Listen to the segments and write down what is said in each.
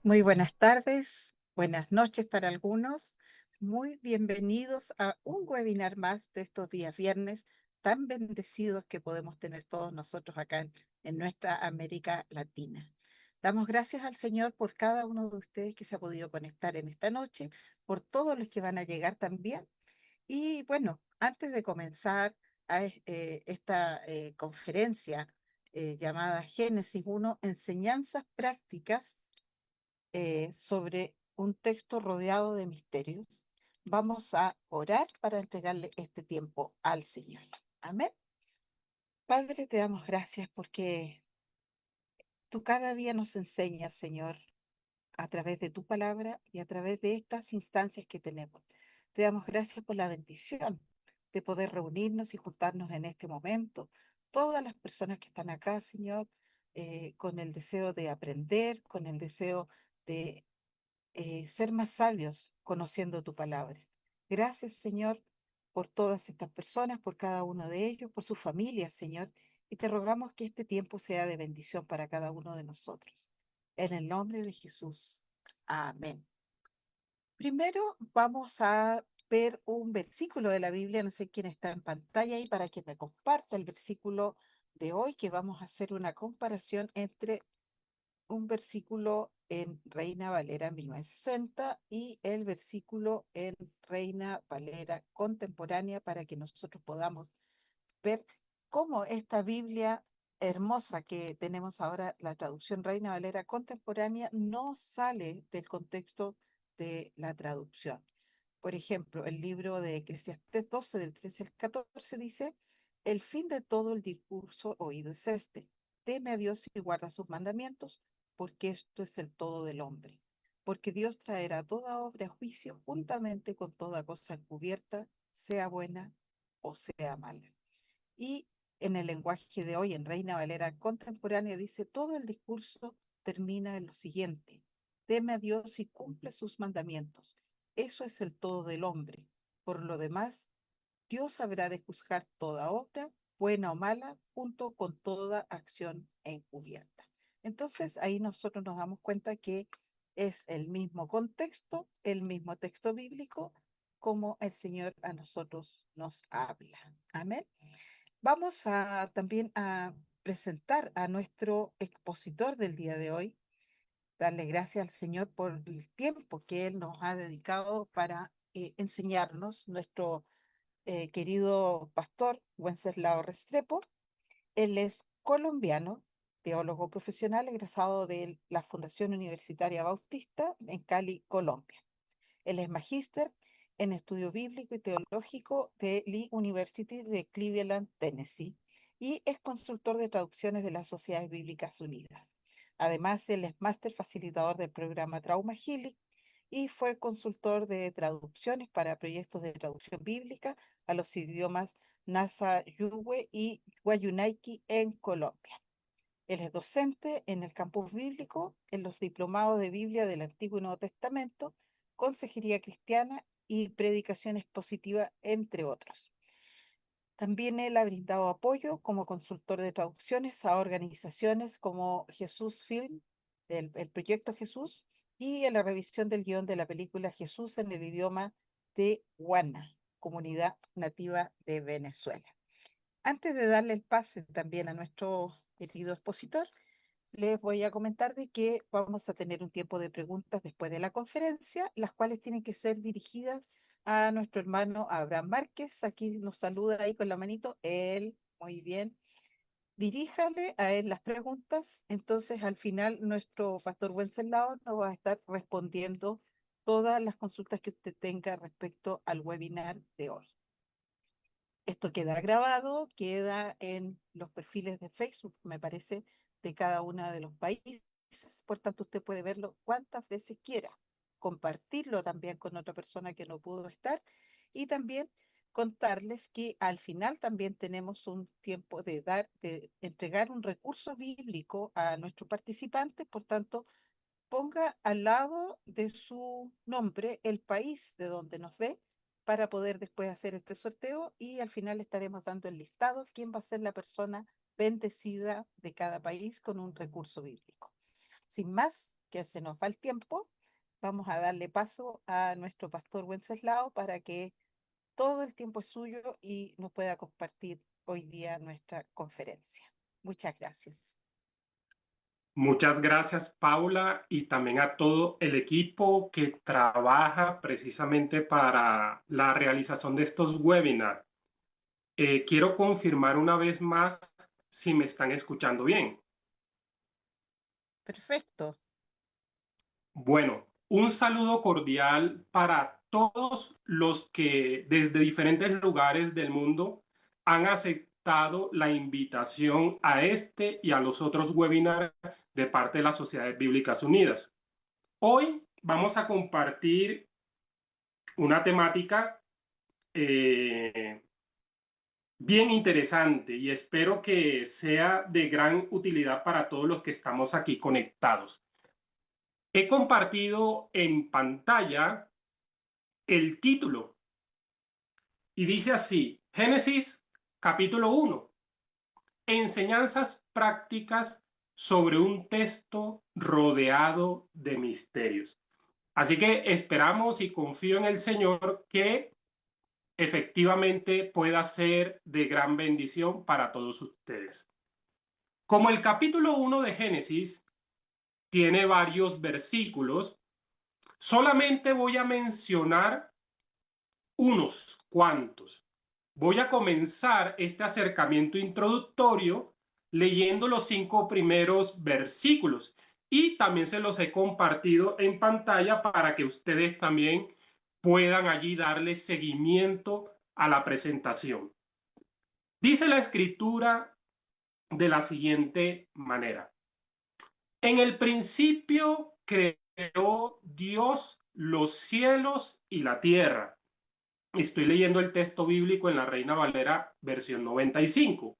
Muy buenas tardes, buenas noches para algunos. Muy bienvenidos a un webinar más de estos días viernes tan bendecidos que podemos tener todos nosotros acá en nuestra América Latina. Damos gracias al Señor por cada uno de ustedes que se ha podido conectar en esta noche, por todos los que van a llegar también. Y bueno, antes de comenzar esta conferencia llamada Génesis 1, Enseñanzas Prácticas sobre un texto rodeado de misterios, vamos a orar para entregarle este tiempo al Señor. Amén. Padre, te damos gracias porque tú cada día nos enseñas, Señor, a través de tu palabra y a través de estas instancias que tenemos. Te damos gracias por la bendición de poder reunirnos y juntarnos en este momento. Todas las personas que están acá, Señor, con el deseo de aprender, con el deseo de ser más sabios conociendo tu palabra. Gracias, Señor, por todas estas personas, por cada uno de ellos, por sus familias, Señor, y te rogamos que este tiempo sea de bendición para cada uno de nosotros. En el nombre de Jesús. Amén. Primero vamos a ver un versículo de la Biblia, no sé quién está en pantalla ahí para que me comparta el versículo de hoy, que vamos a hacer una comparación entre un versículo en Reina Valera 1960 y el versículo en Reina Valera contemporánea para que nosotros podamos ver cómo esta Biblia hermosa que tenemos ahora, la traducción Reina Valera contemporánea, no sale del contexto de la traducción. Por ejemplo, el libro de Eclesiastés 12, del 13 al 14, dice, el fin de todo el discurso oído es este, teme a Dios y guarda sus mandamientos, porque esto es el todo del hombre. Porque Dios traerá toda obra a juicio juntamente con toda cosa encubierta, sea buena o sea mala. Y en el lenguaje de hoy, en Reina Valera contemporánea, dice, todo el discurso termina en lo siguiente, teme a Dios y cumple sus mandamientos. Eso es el todo del hombre. Por lo demás, Dios habrá de juzgar toda obra, buena o mala, junto con toda acción encubierta. Entonces, ahí nosotros nos damos cuenta que es el mismo contexto, el mismo texto bíblico, como el Señor a nosotros nos habla. Amén. Vamos a también a presentar a nuestro expositor del día de hoy, darle gracias al Señor por el tiempo que Él nos ha dedicado para enseñarnos, nuestro querido pastor Wenceslao Restrepo. Él es colombiano, teólogo profesional, egresado de la Fundación Universitaria Bautista en Cali, Colombia. Él es magíster en estudio bíblico y teológico de Lee University de Cleveland, Tennessee, y es consultor de traducciones de las Sociedades Bíblicas Unidas. Además, él es máster facilitador del programa Trauma Healing y fue consultor de traducciones para proyectos de traducción bíblica a los idiomas Nasa Yuwe y Guayunaiki en Colombia. Él es docente en el campus bíblico, en los diplomados de Biblia del Antiguo y Nuevo Testamento, consejería cristiana y predicación expositiva, entre otros. También él ha brindado apoyo como consultor de traducciones a organizaciones como Jesús Film, el Proyecto Jesús, y en la revisión del guión de la película Jesús en el idioma de Guana, comunidad nativa de Venezuela. Antes de darle el pase también a nuestro querido expositor, les voy a comentar de que vamos a tener un tiempo de preguntas después de la conferencia, las cuales tienen que ser dirigidas a nuestro hermano Abraham Márquez. Aquí nos saluda ahí con la manito. Él, muy bien. Diríjale a él las preguntas. Entonces, al final, nuestro pastor Wenceslao nos va a estar respondiendo todas las consultas que usted tenga respecto al webinar de hoy. Esto queda grabado, queda en los perfiles de Facebook, me parece, de cada uno de los países. Por tanto, usted puede verlo cuantas veces quiera, compartirlo también con otra persona que no pudo estar y también contarles que al final también tenemos un tiempo de entregar un recurso bíblico a nuestros participantes. Por tanto, ponga al lado de su nombre el país de donde nos ve para poder después hacer este sorteo y al final estaremos dando el listado quién va a ser la persona bendecida de cada país con un recurso bíblico. Sin más que se nos va el tiempo, vamos a darle paso a nuestro pastor Wenceslao para que todo el tiempo es suyo y nos pueda compartir hoy día nuestra conferencia. Muchas gracias. Muchas gracias, Paula, y también a todo el equipo que trabaja precisamente para la realización de estos webinars. Quiero confirmar una vez más si me están escuchando bien. Perfecto. Bueno, un saludo cordial para todos los que desde diferentes lugares del mundo han aceptado la invitación a este y a los otros webinars de parte de las Sociedades Bíblicas Unidas. Hoy vamos a compartir una temática bien interesante y espero que sea de gran utilidad para todos los que estamos aquí conectados. He compartido en pantalla el título y dice así: Génesis capítulo 1, enseñanzas prácticas sobre un texto rodeado de misterios. Así que esperamos y confío en el Señor que efectivamente pueda ser de gran bendición para todos ustedes. Como el capítulo 1 de Génesis tiene varios versículos, solamente voy a mencionar unos cuantos. Voy a comenzar este acercamiento introductorio leyendo los 5 primeros versículos y también se los he compartido en pantalla para que ustedes también puedan allí darle seguimiento a la presentación. Dice la escritura de la siguiente manera: en el principio creó Dios los cielos y la tierra. Estoy leyendo el texto bíblico en la Reina Valera versión 95.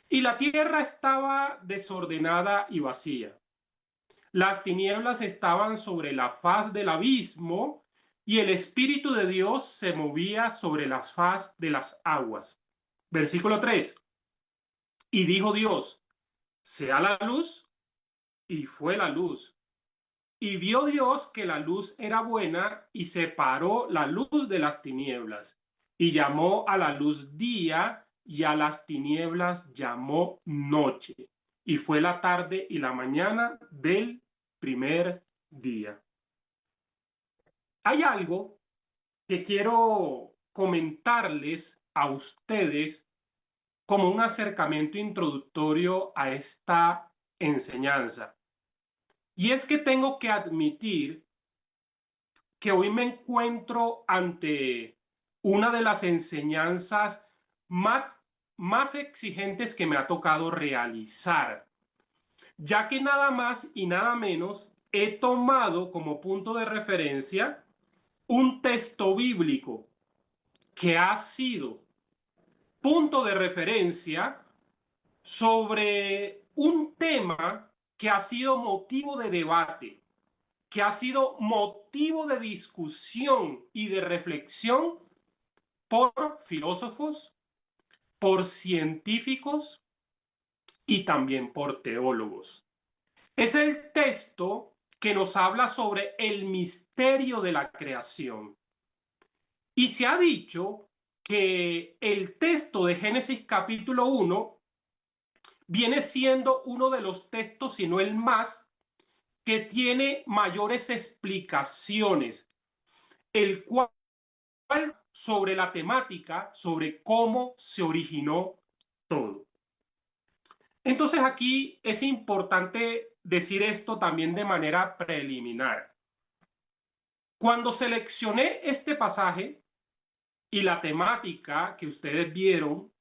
Y la tierra estaba desordenada y vacía. Las tinieblas estaban sobre la faz del abismo y el Espíritu de Dios se movía sobre la faz de las aguas. Versículo 3. Y dijo Dios: sea la luz, y fue la luz. Y vio Dios que la luz era buena y separó la luz de las tinieblas. Y llamó a la luz día y a las tinieblas llamó noche. Y fue la tarde y la mañana del primer día. Hay algo que quiero comentarles a ustedes como un acercamiento introductorio a esta enseñanza. Y es que tengo que admitir que hoy me encuentro ante una de las enseñanzas más exigentes que me ha tocado realizar, ya que nada más y nada menos he tomado como punto de referencia un texto bíblico que ha sido punto de referencia sobre un tema que ha sido motivo de debate, que ha sido motivo de discusión y de reflexión por filósofos, por científicos y también por teólogos. Es el texto que nos habla sobre el misterio de la creación. Y se ha dicho que el texto de Génesis capítulo 1 viene siendo uno de los textos, si no el más, que tiene mayores explicaciones, el cual sobre la temática, sobre cómo se originó todo. Entonces aquí es importante decir esto también de manera preliminar. Cuando seleccioné este pasaje y la temática que ustedes vieron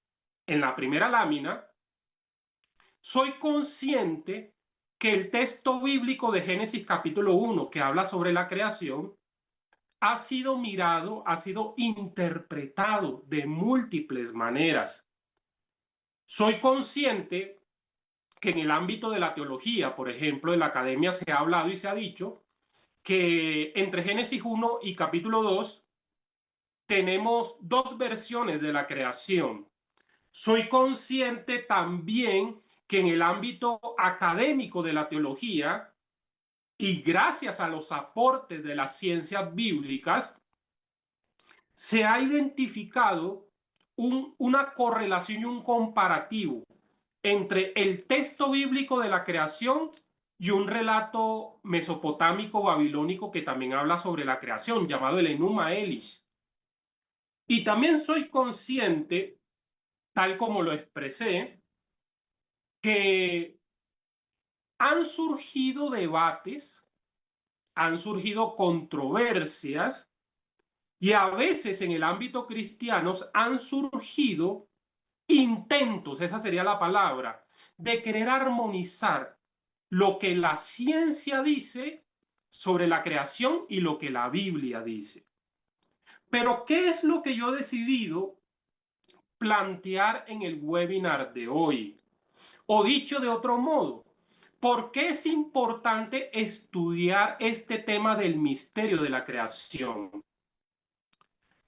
en la primera lámina, soy consciente que el texto bíblico de Génesis capítulo 1, que habla sobre la creación, ha sido mirado, ha sido interpretado de múltiples maneras. Soy consciente que en el ámbito de la teología, por ejemplo, en la academia se ha hablado y se ha dicho que entre Génesis 1 y capítulo 2 tenemos dos versiones de la creación. Soy consciente también que en el ámbito académico de la teología y gracias a los aportes de las ciencias bíblicas, se ha identificado una correlación y un comparativo entre el texto bíblico de la creación y un relato mesopotámico babilónico que también habla sobre la creación, llamado el Enuma Elish. Y también soy consciente, tal como lo expresé, que han surgido debates, han surgido controversias y a veces en el ámbito cristiano han surgido intentos, esa sería la palabra, de querer armonizar lo que la ciencia dice sobre la creación y lo que la Biblia dice. Pero, ¿qué es lo que yo he decidido plantear en el webinar de hoy? O dicho de otro modo, ¿por qué es importante estudiar este tema del misterio de la creación?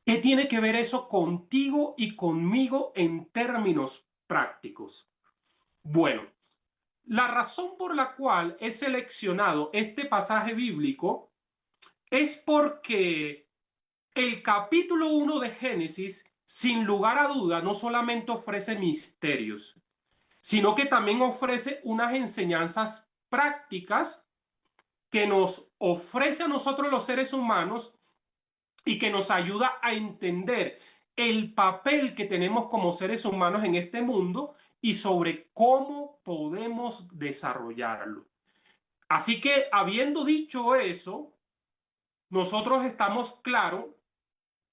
¿Qué tiene que ver eso contigo y conmigo en términos prácticos? Bueno, la razón por la cual he seleccionado este pasaje bíblico es porque el capítulo 1 de Génesis, sin lugar a duda, no solamente ofrece misterios, sino que también ofrece unas enseñanzas prácticas que nos ofrece a nosotros los seres humanos y que nos ayuda a entender el papel que tenemos como seres humanos en este mundo y sobre cómo podemos desarrollarlo. Así que, habiendo dicho eso, nosotros estamos claros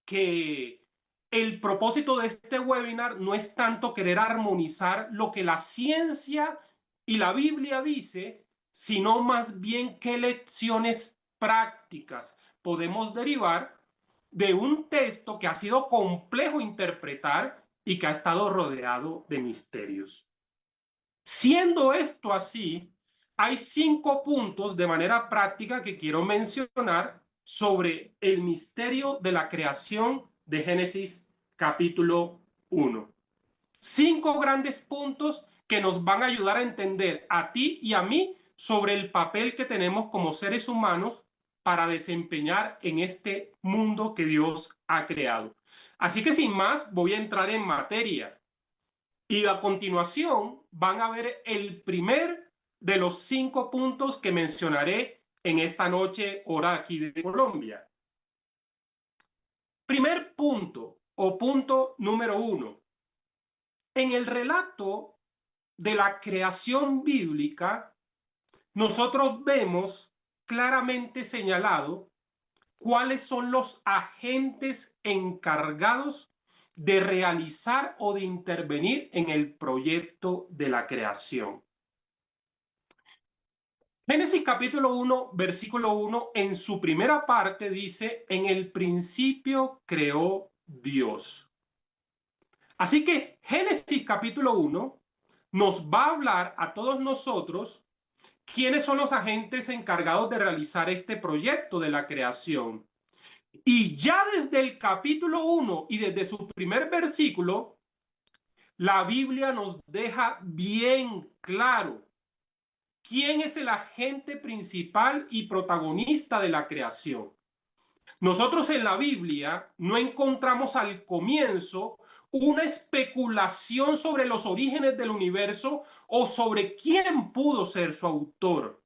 que el propósito de este webinar no es tanto querer armonizar lo que la ciencia y la Biblia dice, sino más bien qué lecciones prácticas podemos derivar de un texto que ha sido complejo interpretar y que ha estado rodeado de misterios. Siendo esto así, hay 5 puntos de manera práctica que quiero mencionar sobre el misterio de la creación de Génesis capítulo 1. 5 grandes puntos que nos van a ayudar a entender a ti y a mí sobre el papel que tenemos como seres humanos para desempeñar en este mundo que Dios ha creado. Así que sin más, voy a entrar en materia. Y a continuación van a ver el primer de los 5 puntos que mencionaré en esta noche, hora aquí de Colombia. Primer punto o punto número 1. En el relato de la creación bíblica, nosotros vemos claramente señalado cuáles son los agentes encargados de realizar o de intervenir en el proyecto de la creación. Génesis capítulo 1, versículo 1, en su primera parte dice, en el principio creó Dios. Así que Génesis capítulo 1 nos va a hablar a todos nosotros quiénes son los agentes encargados de realizar este proyecto de la creación. Y ya desde el capítulo 1 y desde su primer versículo, la Biblia nos deja bien claro quién es el agente principal y protagonista de la creación. Nosotros en la Biblia no encontramos al comienzo una especulación sobre los orígenes del universo o sobre quién pudo ser su autor,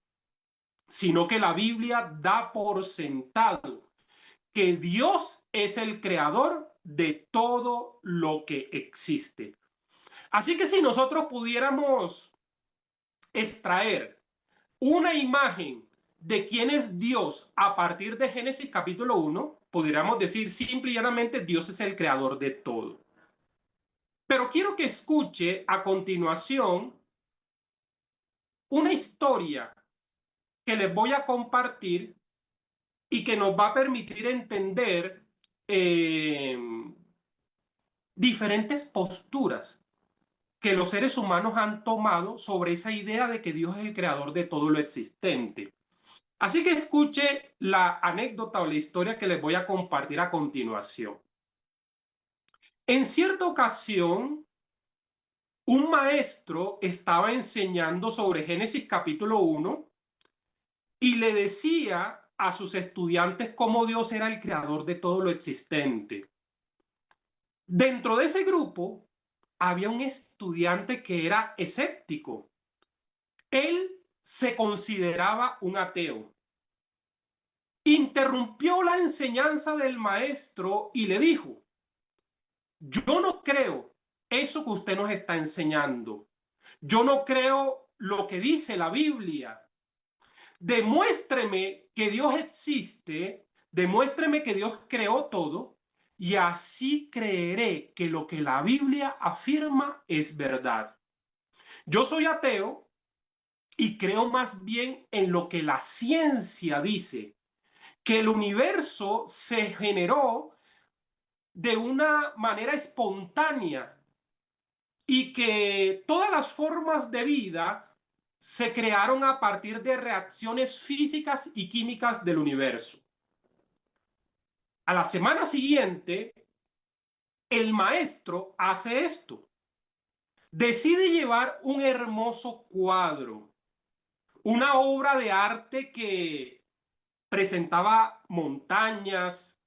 sino que la Biblia da por sentado que Dios es el creador de todo lo que existe. Así que si nosotros pudiéramos extraer una imagen de quién es Dios a partir de Génesis capítulo 1, podríamos decir simple y llanamente Dios es el creador de todo. Pero quiero que escuche a continuación una historia que les voy a compartir y que nos va a permitir entender diferentes posturas que los seres humanos han tomado sobre esa idea de que Dios es el creador de todo lo existente. Así que escuche la anécdota o la historia que les voy a compartir a continuación. En cierta ocasión, un maestro estaba enseñando sobre Génesis capítulo 1 y le decía a sus estudiantes cómo Dios era el creador de todo lo existente. Dentro de ese grupo había un estudiante que era escéptico. Él se consideraba un ateo. Interrumpió la enseñanza del maestro y le dijo: yo no creo eso que usted nos está enseñando. Yo no creo lo que dice la Biblia. Demuéstreme que Dios existe, demuéstreme que Dios creó todo, y así creeré que lo que la Biblia afirma es verdad. Yo soy ateo y creo más bien en lo que la ciencia dice, que el universo se generó de una manera espontánea y que todas las formas de vida se crearon a partir de reacciones físicas y químicas del universo. A la semana siguiente, el maestro hace esto. Decide llevar un hermoso cuadro, una obra de arte que presentaba montañas,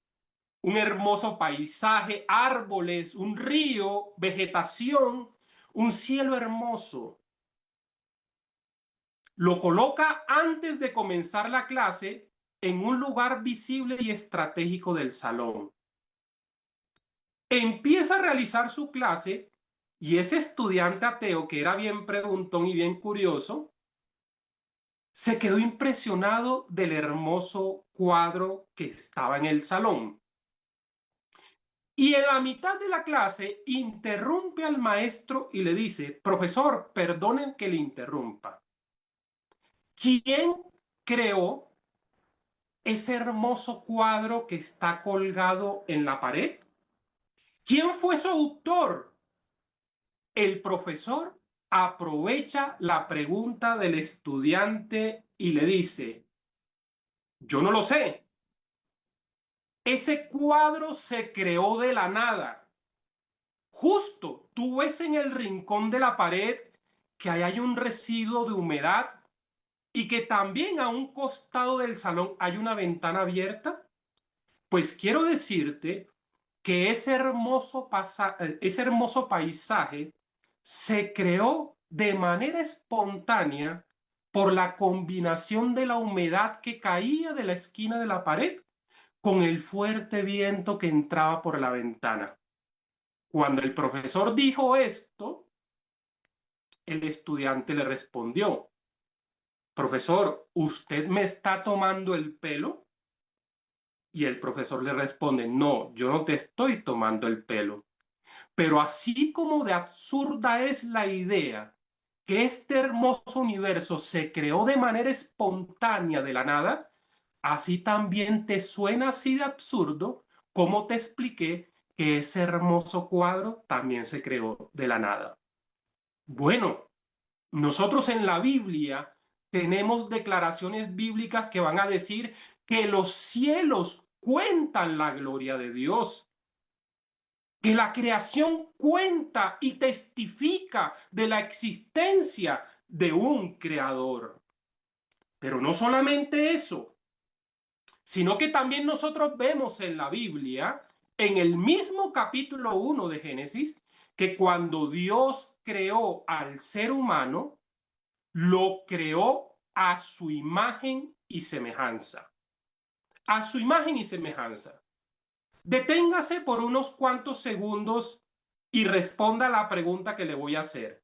un hermoso paisaje, árboles, un río, vegetación, un cielo hermoso. Lo coloca antes de comenzar la clase en un lugar visible y estratégico del salón. Empieza a realizar su clase y ese estudiante ateo, que era bien preguntón y bien curioso, se quedó impresionado del hermoso cuadro que estaba en el salón. Y en la mitad de la clase interrumpe al maestro y le dice: profesor, perdonen que le interrumpa. ¿Quién creó ese hermoso cuadro que está colgado en la pared? ¿Quién fue su autor? El profesor aprovecha la pregunta del estudiante y le dice: yo no lo sé. Ese cuadro se creó de la nada. Justo tú ves en el rincón de la pared que ahí hay un residuo de humedad y que también a un costado del salón hay una ventana abierta. Pues quiero decirte que ese hermoso paisaje se creó de manera espontánea por la combinación de la humedad que caía de la esquina de la pared con el fuerte viento que entraba por la ventana. Cuando el profesor dijo esto, el estudiante le respondió: profesor, ¿usted me está tomando el pelo? Y el profesor le responde: no, yo no te estoy tomando el pelo. Pero así como de absurda es la idea que este hermoso universo se creó de manera espontánea de la nada, así también te suena así de absurdo como te expliqué que ese hermoso cuadro también se creó de la nada. Bueno, nosotros en la Biblia tenemos declaraciones bíblicas que van a decir que los cielos cuentan la gloria de Dios, que la creación cuenta y testifica de la existencia de un creador. Pero no solamente eso, sino que también nosotros vemos en la Biblia, en el mismo capítulo 1 de Génesis, que cuando Dios creó al ser humano, lo creó a su imagen y semejanza. A su imagen y semejanza. Deténgase por unos cuantos segundos y responda a la pregunta que le voy a hacer.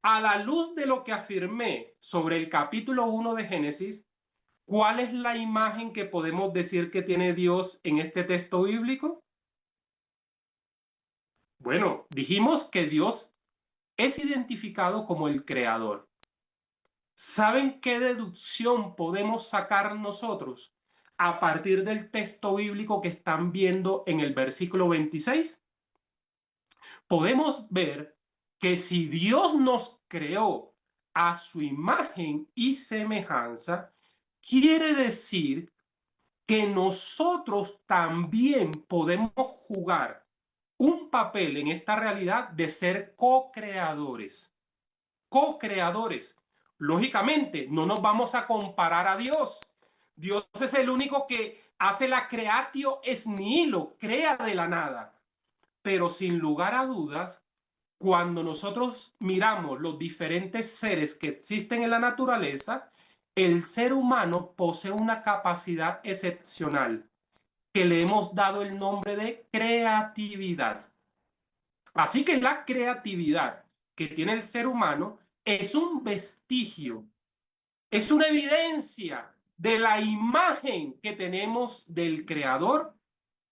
A la luz de lo que afirmé sobre el capítulo 1 de Génesis, ¿cuál es la imagen que podemos decir que tiene Dios en este texto bíblico? Bueno, dijimos que Dios es identificado como el creador. ¿Saben qué deducción podemos sacar nosotros a partir del texto bíblico que están viendo en el versículo 26? Podemos ver que si Dios nos creó a su imagen y semejanza, quiere decir que nosotros también podemos jugar un papel en esta realidad de ser co-creadores. Co-creadores. Lógicamente, no nos vamos a comparar a Dios. Dios es el único que hace la creatio ex nihilo, crea de la nada. Pero sin lugar a dudas, cuando nosotros miramos los diferentes seres que existen en la naturaleza, el ser humano posee una capacidad excepcional que le hemos dado el nombre de creatividad. Así que la creatividad que tiene el ser humano es un vestigio, es una evidencia de la imagen que tenemos del Creador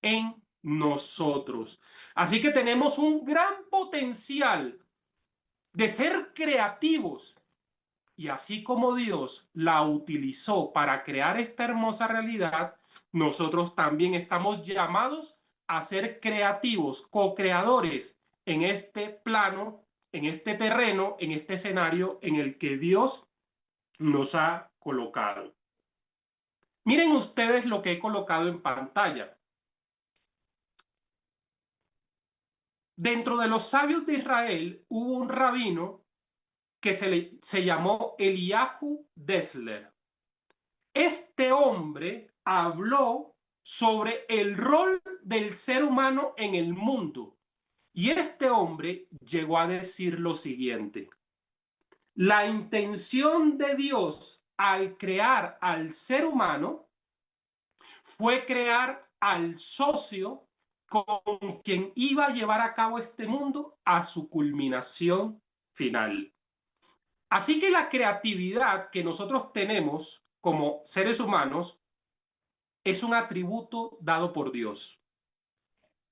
en nosotros. Así que tenemos un gran potencial de ser creativos. Y así como Dios la utilizó para crear esta hermosa realidad, nosotros también estamos llamados a ser creativos, co-creadores en este plano, en este terreno, en este escenario en el que Dios nos ha colocado. Miren ustedes lo que he colocado en pantalla. Dentro de los sabios de Israel hubo un rabino que se llamó Eliyahu Dessler. Este hombre habló sobre el rol del ser humano en el mundo. Y este hombre llegó a decir lo siguiente: la intención de Dios al crear al ser humano fue crear al socio con quien iba a llevar a cabo este mundo a su culminación final. Así que la creatividad que nosotros tenemos como seres humanos es un atributo dado por Dios.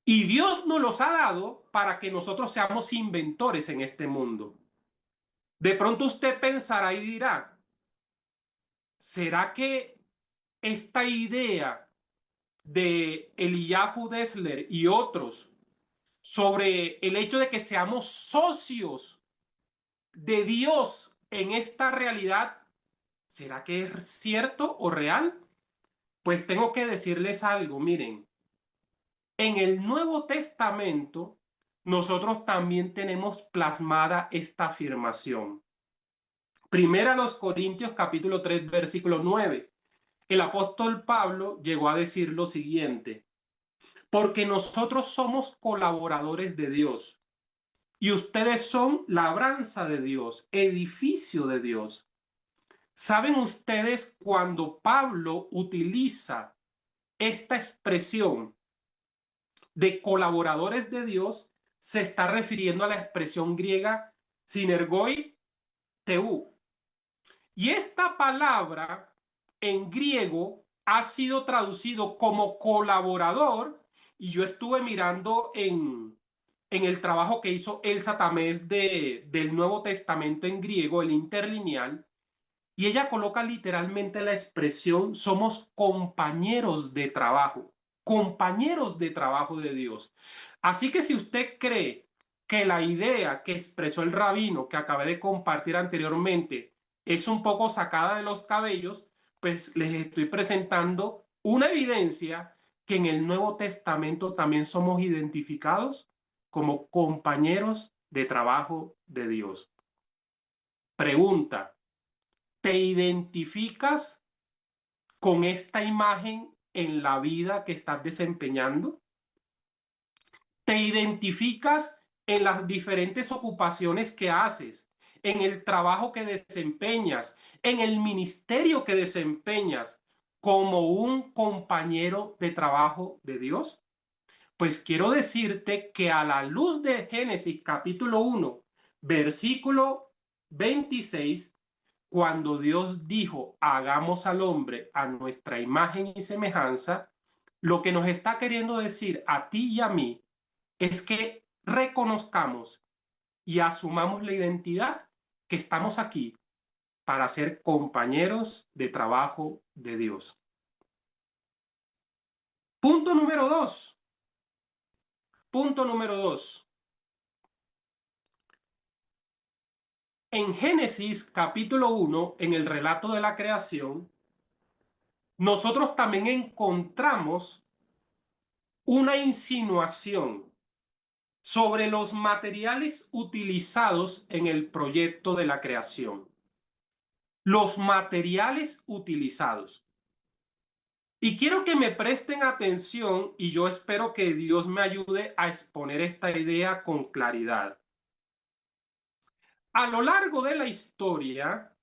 Y Dios nos los ha dado para que nosotros seamos inventores en este mundo. De pronto usted pensará y dirá, ¿será que esta idea de Eliyahu Dessler y otros sobre el hecho de que seamos socios de Dios en esta realidad, ¿será que es cierto o real? Pues tengo que decirles algo, miren, en el Nuevo Testamento nosotros también tenemos plasmada esta afirmación. Primera a los Corintios capítulo 3 versículo 9. El apóstol Pablo llegó a decir lo siguiente: porque nosotros somos colaboradores de Dios y ustedes son labranza de Dios, edificio de Dios. ¿Saben ustedes cuando Pablo utiliza esta expresión de colaboradores de Dios? Se está refiriendo a la expresión griega sinergoi theou. Y esta palabra en griego ha sido traducido como colaborador, y yo estuve mirando en el trabajo que hizo Elsa Tamés del Nuevo Testamento en griego, el interlineal, y ella coloca literalmente la expresión somos compañeros de trabajo de Dios. Así que si usted cree que la idea que expresó el rabino que acabé de compartir anteriormente es un poco sacada de los cabellos, pues les estoy presentando una evidencia que en el Nuevo Testamento también somos identificados como compañeros de trabajo de Dios. Pregunta: ¿te identificas con esta imagen en la vida que estás desempeñando? ¿Te identificas en las diferentes ocupaciones que haces, en el trabajo que desempeñas, en el ministerio que desempeñas como un compañero de trabajo de Dios? Pues quiero decirte que a la luz de Génesis capítulo 1, versículo 26, cuando Dios dijo, hagamos al hombre a nuestra imagen y semejanza, lo que nos está queriendo decir a ti y a mí es que reconozcamos y asumamos la identidad que estamos aquí para ser compañeros de trabajo de Dios. Punto número 2. Punto número 2. En Génesis capítulo 1, en el relato de la creación, nosotros también encontramos una insinuación sobre los materiales utilizados en el proyecto de la creación. los materiales utilizados. Y quiero que me presten atención y yo espero que Dios me ayude a exponer esta idea con claridad. A lo largo de la historia,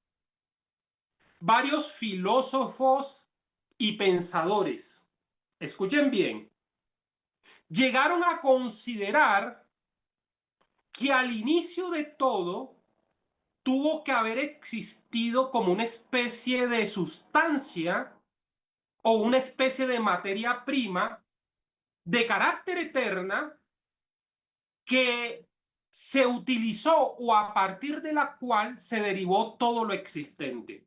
varios filósofos y pensadores, escuchen bien, llegaron a considerar que al inicio de todo tuvo que haber existido como una especie de sustancia o una especie de materia prima de carácter eterna que se utilizó o a partir de la cual se derivó todo lo existente.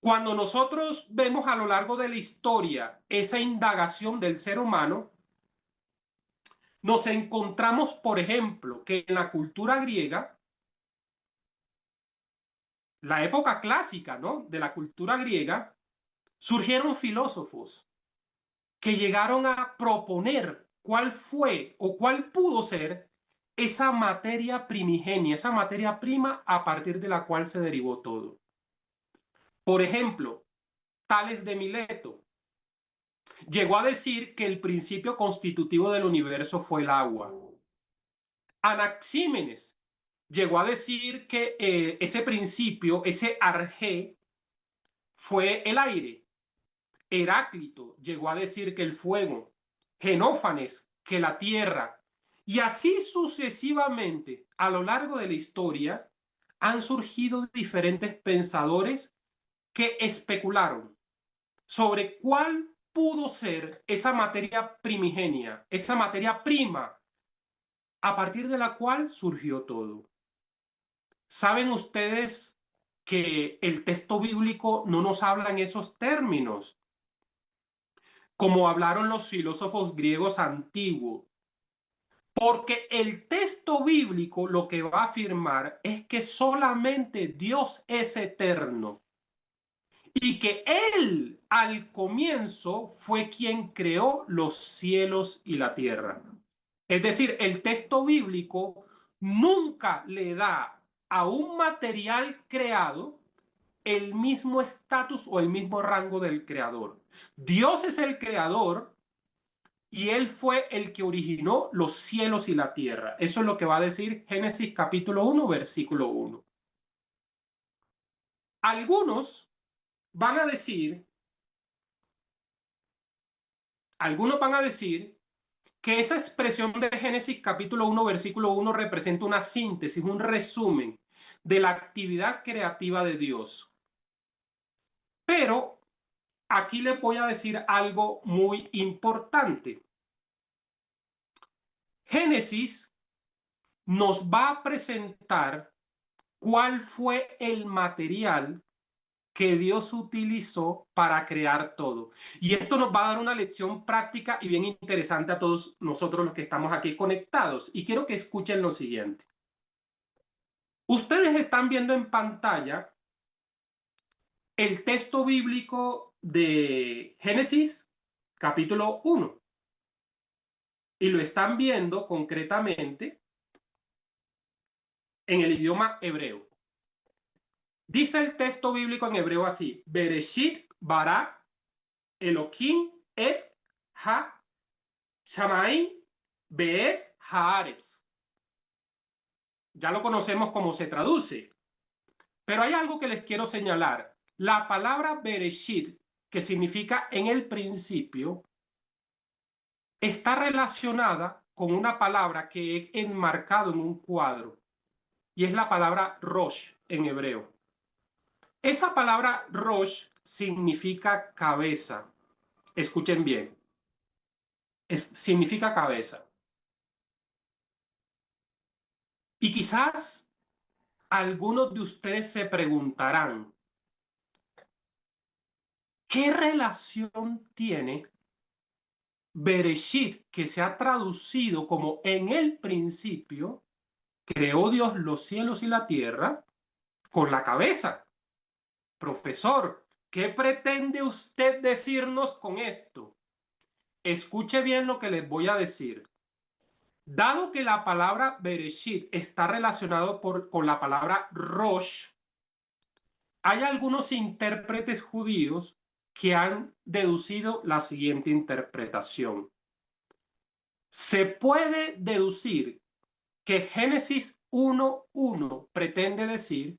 Cuando nosotros vemos a lo largo de la historia esa indagación del ser humano, nos encontramos, por ejemplo, que en la cultura griega, la época clásica, ¿no?, de la cultura griega, surgieron filósofos que llegaron a proponer cuál fue o cuál pudo ser esa materia primigenia, esa materia prima a partir de la cual se derivó todo. Por ejemplo, Tales de Mileto llegó a decir que el principio constitutivo del universo fue el agua. Anaxímenes llegó a decir que ese principio, ese arjé, fue el aire. Heráclito llegó a decir que el fuego. Genófanes, que la tierra. Y así sucesivamente, a lo largo de la historia, han surgido diferentes pensadores que especularon sobre cuál pudo ser esa materia primigenia, esa materia prima, a partir de la cual surgió todo. ¿Saben ustedes que el texto bíblico no nos habla en esos términos, como hablaron los filósofos griegos antiguos? Porque el texto bíblico lo que va a afirmar es que solamente Dios es eterno y que Él al comienzo fue quien creó los cielos y la tierra. Es decir, el texto bíblico nunca le da a un material creado el mismo estatus o el mismo rango del creador. Dios es el creador y Él fue el que originó los cielos y la tierra. Eso es lo que va a decir Génesis capítulo 1, versículo 1. Algunos van a decir, algunos van a decir que esa expresión de Génesis capítulo 1, versículo 1 representa una síntesis, un resumen de la actividad creativa de Dios. Pero aquí les voy a decir algo muy importante. Génesis nos va a presentar cuál fue el material que Dios utilizó para crear todo. Y esto nos va a dar una lección práctica y bien interesante a todos nosotros los que estamos aquí conectados. Y quiero que escuchen lo siguiente. Ustedes están viendo en pantalla el texto bíblico de Génesis, capítulo 1. Y lo están viendo concretamente en el idioma hebreo. Dice el texto bíblico en hebreo así: Bereshit bara Elohim et ha Shamayim beet haaretz. Ya lo conocemos cómo se traduce. Pero hay algo que les quiero señalar. La palabra Bereshit, que significa en el principio, está relacionada con una palabra que he enmarcado en un cuadro. Y es la palabra Rosh en hebreo. Esa palabra Rosh significa cabeza. Escuchen bien. Significa cabeza. Y quizás algunos de ustedes se preguntarán, ¿qué relación tiene Bereshit, que se ha traducido como en el principio, creó Dios los cielos y la tierra, con la cabeza? Profesor, ¿qué pretende usted decirnos con esto? Escuche bien lo que les voy a decir. Dado que la palabra Bereshit está relacionado con la palabra Rosh, hay algunos intérpretes judíos que han deducido la siguiente interpretación. Se puede deducir que Génesis 1:1 pretende decir,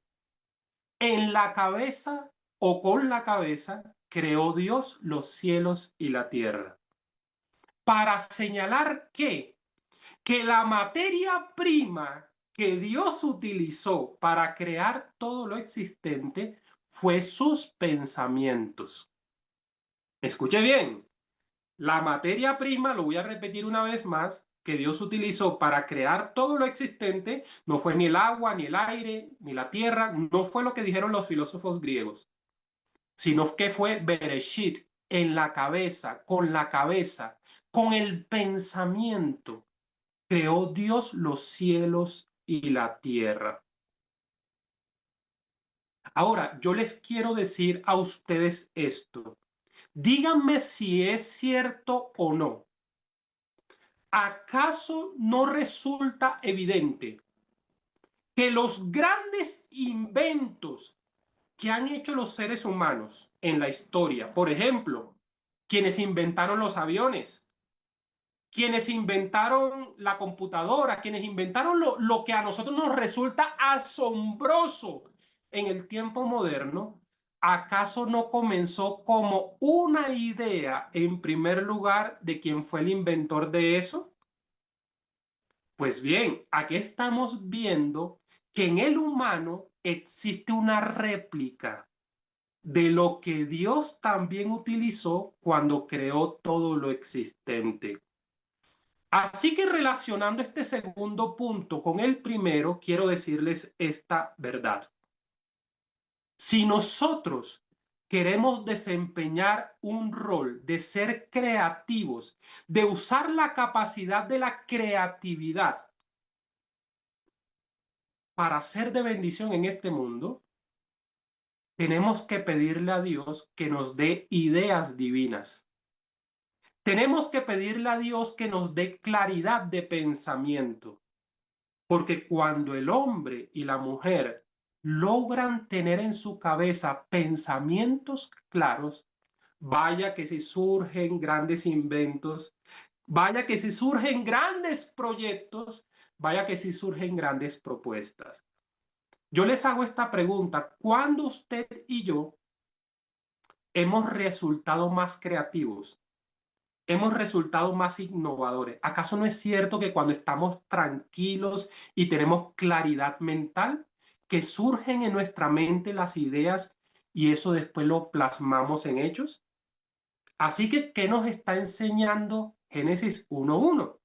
en la cabeza o con la cabeza creó Dios los cielos y la tierra. Para señalar que la materia prima que Dios utilizó para crear todo lo existente fue sus pensamientos. Escuche bien, la materia prima, lo voy a repetir una vez más, que Dios utilizó para crear todo lo existente, no fue ni el agua, ni el aire, ni la tierra, no fue lo que dijeron los filósofos griegos, sino que fue Bereshit, en la cabeza, con el pensamiento, creó Dios los cielos y la tierra. Ahora, yo les quiero decir a ustedes esto. Díganme si es cierto o no. ¿Acaso no resulta evidente que los grandes inventos que han hecho los seres humanos en la historia, por ejemplo, quienes inventaron los aviones, quienes inventaron la computadora, quienes inventaron lo que a nosotros nos resulta asombroso en el tiempo moderno, ¿acaso no comenzó como una idea en primer lugar de quién fue el inventor de eso? Pues bien, aquí estamos viendo que en el humano existe una réplica de lo que Dios también utilizó cuando creó todo lo existente. Así que relacionando este segundo punto con el primero, quiero decirles esta verdad. Si nosotros queremos desempeñar un rol de ser creativos, de usar la capacidad de la creatividad para ser de bendición en este mundo, tenemos que pedirle a Dios que nos dé ideas divinas. Tenemos que pedirle a Dios que nos dé claridad de pensamiento. Porque cuando el hombre y la mujer logran tener en su cabeza pensamientos claros, vaya que si surgen grandes inventos, vaya que si surgen grandes proyectos, vaya que si surgen grandes propuestas. Yo les hago esta pregunta: ¿cuándo usted y yo hemos resultado más creativos? ¿Hemos resultado más innovadores? ¿Acaso no es cierto que cuando estamos tranquilos y tenemos claridad mental, que surgen en nuestra mente las ideas y eso después lo plasmamos en hechos? Así que, ¿qué nos está enseñando Génesis 1:1?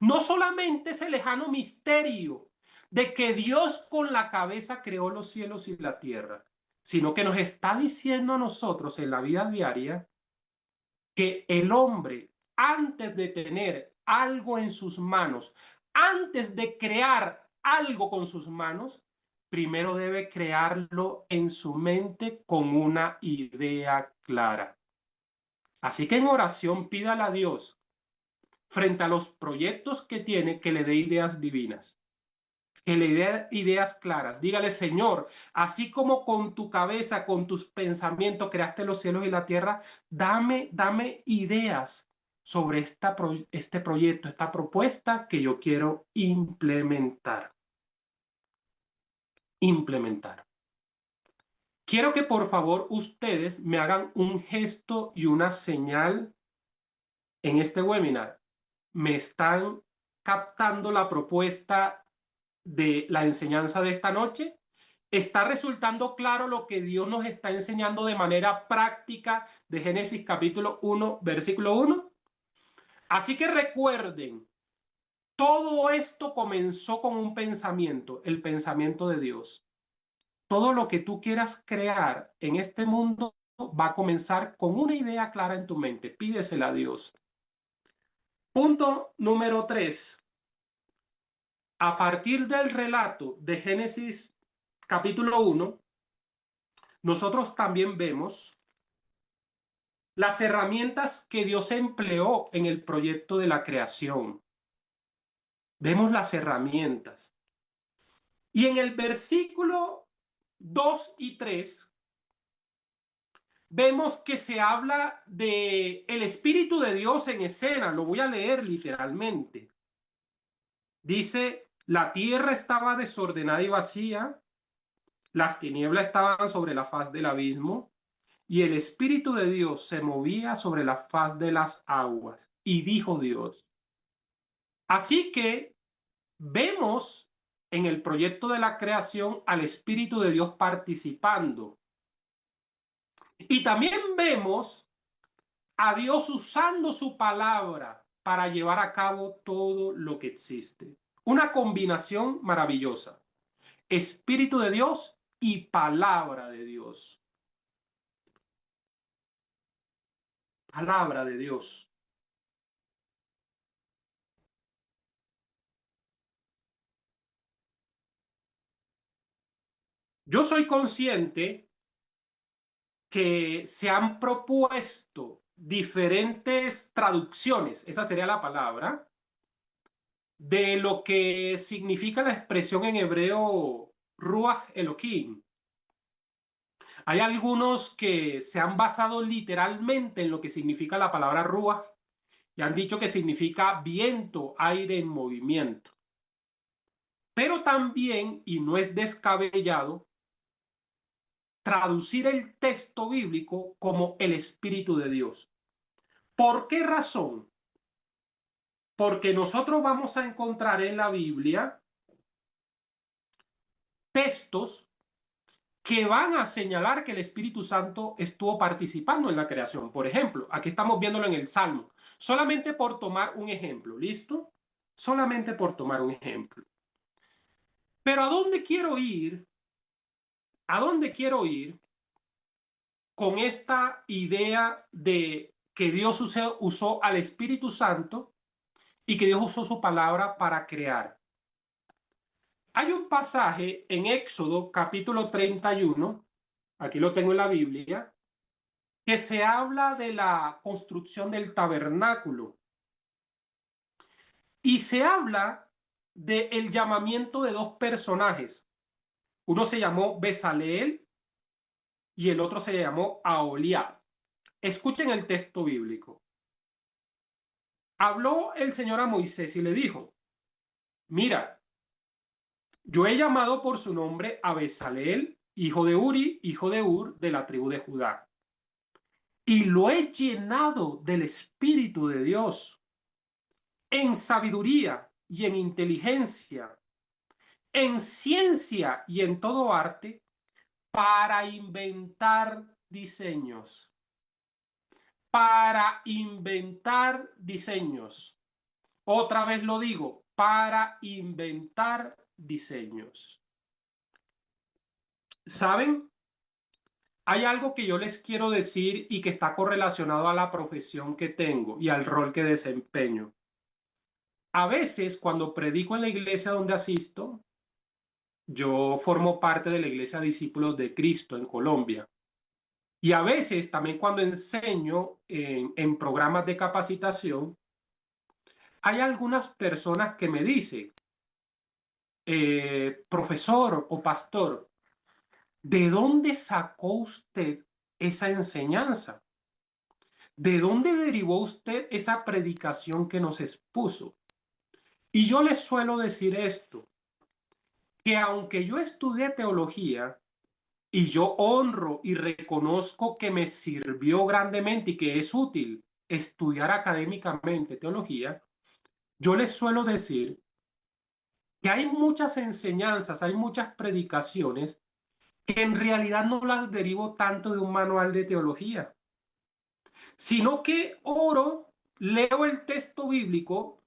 No solamente ese lejano misterio de que Dios con la cabeza creó los cielos y la tierra, sino que nos está diciendo a nosotros en la vida diaria que el hombre, antes de tener algo en sus manos, antes de crear algo con sus manos, primero debe crearlo en su mente con una idea clara. Así que en oración pídale a Dios, frente a los proyectos que tiene, que le dé ideas divinas, que le dé ideas claras. Dígale: Señor, así como con tu cabeza, con tus pensamientos creaste los cielos y la tierra, dame ideas sobre este proyecto, esta propuesta que yo quiero implementar. Quiero que por favor ustedes me hagan un gesto y una señal en este webinar. ¿Me están captando la propuesta de la enseñanza de esta noche? ¿Está resultando claro lo que Dios nos está enseñando de manera práctica de Génesis capítulo 1, versículo 1? Así que recuerden, todo esto comenzó con un pensamiento, el pensamiento de Dios. Todo lo que tú quieras crear en este mundo va a comenzar con una idea clara en tu mente. Pídesela a Dios. Punto número 3. A partir del relato de Génesis capítulo 1, nosotros también vemos las herramientas que Dios empleó en el proyecto de la creación. Vemos las herramientas. Y en el versículo 2 y 3, vemos que se habla de el Espíritu de Dios en escena. Lo voy a leer literalmente. Dice, la tierra estaba desordenada y vacía, las tinieblas estaban sobre la faz del abismo, y el Espíritu de Dios se movía sobre la faz de las aguas. Y dijo Dios. Así que vemos en el proyecto de la creación al Espíritu de Dios participando. Y también vemos a Dios usando su palabra para llevar a cabo todo lo que existe. Una combinación maravillosa. Espíritu de Dios y palabra de Dios. Palabra de Dios. Yo soy consciente que se han propuesto diferentes traducciones, esa sería la palabra, de lo que significa la expresión en hebreo Ruach Elohim. Hay algunos que se han basado literalmente en lo que significa la palabra Ruach y han dicho que significa viento, aire en movimiento. Pero también, y no es descabellado, traducir el texto bíblico como el Espíritu de Dios. ¿Por qué razón? Porque nosotros vamos a encontrar en la Biblia textos que van a señalar que el Espíritu Santo estuvo participando en la creación. Por ejemplo, aquí estamos viéndolo en el Salmo. Solamente por tomar un ejemplo, ¿listo? Solamente por tomar un ejemplo. Pero ¿a dónde quiero ir? ¿A dónde quiero ir con esta idea de que Dios usó al Espíritu Santo y que Dios usó su palabra para crear? Hay un pasaje en Éxodo capítulo 31, aquí lo tengo en la Biblia, que se habla de la construcción del tabernáculo y se habla del llamamiento de dos personajes. Uno se llamó Bezaleel y el otro se llamó Aholiab. Escuchen el texto bíblico. Habló el Señor a Moisés y le dijo, mira, yo he llamado por su nombre a Bezaleel, hijo de Uri, hijo de Ur, de la tribu de Judá. Y lo he llenado del Espíritu de Dios, en sabiduría y en inteligencia, en ciencia y en todo arte, para inventar diseños. Para inventar diseños. Otra vez lo digo, para inventar diseños. ¿Saben? Hay algo que yo les quiero decir y que está correlacionado a la profesión que tengo y al rol que desempeño. A veces, cuando predico en la iglesia donde asisto, yo formo parte de la iglesia Discípulos de Cristo en Colombia. Y a veces también cuando enseño en programas de capacitación, hay algunas personas que me dicen, profesor o pastor, ¿de dónde sacó usted esa enseñanza? ¿De dónde derivó usted esa predicación que nos expuso? Y yo les suelo decir esto, que aunque yo estudié teología y yo honro y reconozco que me sirvió grandemente y que es útil estudiar académicamente teología, yo les suelo decir que hay muchas enseñanzas, hay muchas predicaciones que en realidad no las derivo tanto de un manual de teología, sino que oro, leo el texto bíblico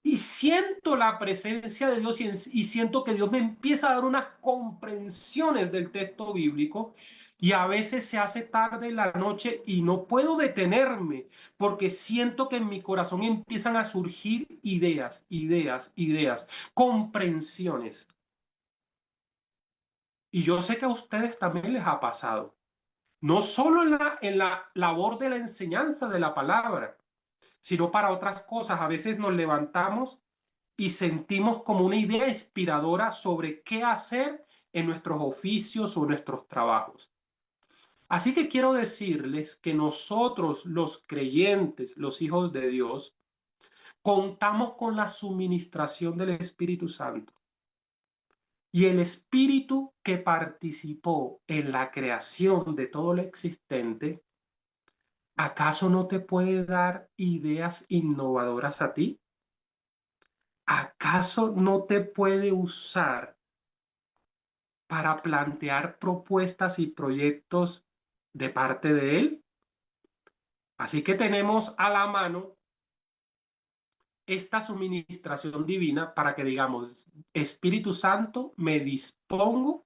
y siento la presencia de Dios y siento que Dios me empieza a dar unas comprensiones del texto bíblico y a veces se hace tarde en la noche y no puedo detenerme porque siento que en mi corazón empiezan a surgir ideas, comprensiones. Y yo sé que a ustedes también les ha pasado. No solo en la labor de la enseñanza de la palabra, sino para otras cosas. A veces nos levantamos y sentimos como una idea inspiradora sobre qué hacer en nuestros oficios o nuestros trabajos. Así que quiero decirles que nosotros, los creyentes, los hijos de Dios, contamos con la suministración del Espíritu Santo. Y el Espíritu que participó en la creación de todo lo existente, ¿acaso no te puede dar ideas innovadoras a ti? ¿Acaso no te puede usar para plantear propuestas y proyectos de parte de Él? Así que tenemos a la mano esta suministración divina para que digamos, Espíritu Santo, me dispongo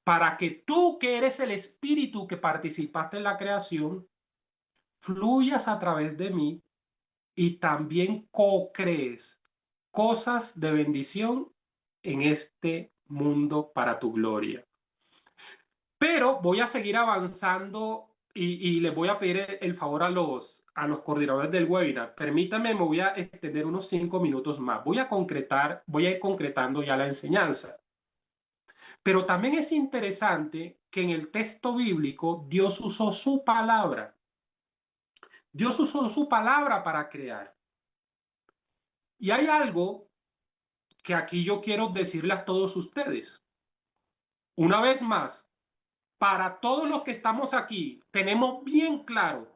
para que tú, que eres el Espíritu que participaste en la creación, fluyas a través de mí y también co-crees cosas de bendición en este mundo para tu gloria. Pero voy a seguir avanzando y les voy a pedir el favor a los coordinadores del webinar. Permítanme, me voy a extender unos 5 minutos más. Voy a ir concretando ya la enseñanza. Pero también es interesante que en el texto bíblico Dios usó su palabra. Dios usó su palabra para crear. Y hay algo que aquí yo quiero decirles a todos ustedes. Una vez más, para todos los que estamos aquí, tenemos bien claro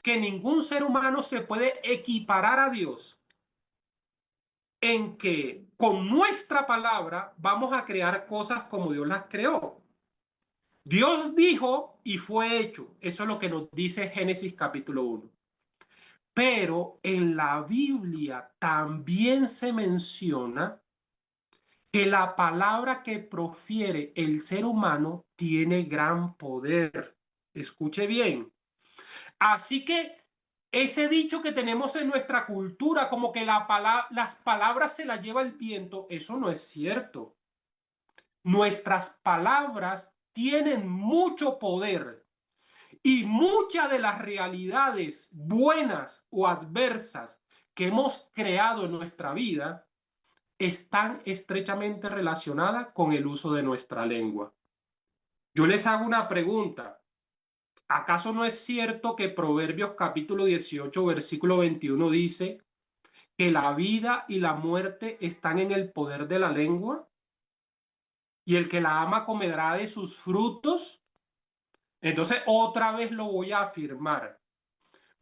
que ningún ser humano se puede equiparar a Dios en que con nuestra palabra vamos a crear cosas como Dios las creó. Dios dijo y fue hecho. Eso es lo que nos dice Génesis capítulo 1. Pero en la Biblia también se menciona que la palabra que profiere el ser humano tiene gran poder. Escuche bien. Así que ese dicho que tenemos en nuestra cultura, como que las palabras se las lleva el viento, eso no es cierto. Nuestras palabras tienen mucho poder y muchas de las realidades buenas o adversas que hemos creado en nuestra vida están estrechamente relacionadas con el uso de nuestra lengua. Yo les hago una pregunta. ¿Acaso no es cierto que Proverbios capítulo 18, versículo 21 dice que la vida y la muerte están en el poder de la lengua? Y el que la ama comerá de sus frutos. Entonces, otra vez lo voy a afirmar.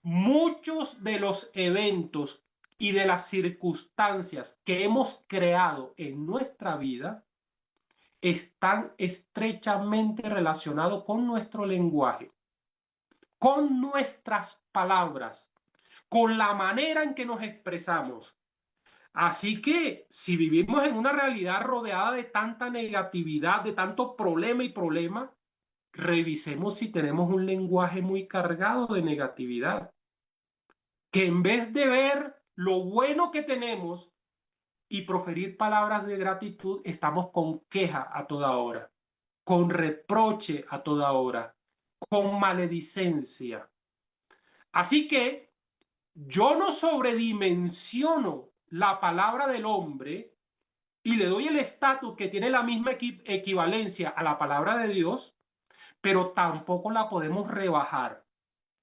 Muchos de los eventos y de las circunstancias que hemos creado en nuestra vida están estrechamente relacionados con nuestro lenguaje, con nuestras palabras, con la manera en que nos expresamos. Así que si vivimos en una realidad rodeada de tanta negatividad, de tanto problema y problema, revisemos si tenemos un lenguaje muy cargado de negatividad. Que en vez de ver lo bueno que tenemos y proferir palabras de gratitud, estamos con queja a toda hora, con reproche a toda hora, con maledicencia. Así que yo no sobredimensiono la palabra del hombre y le doy el estatus que tiene la misma equivalencia a la palabra de Dios, pero tampoco la podemos rebajar.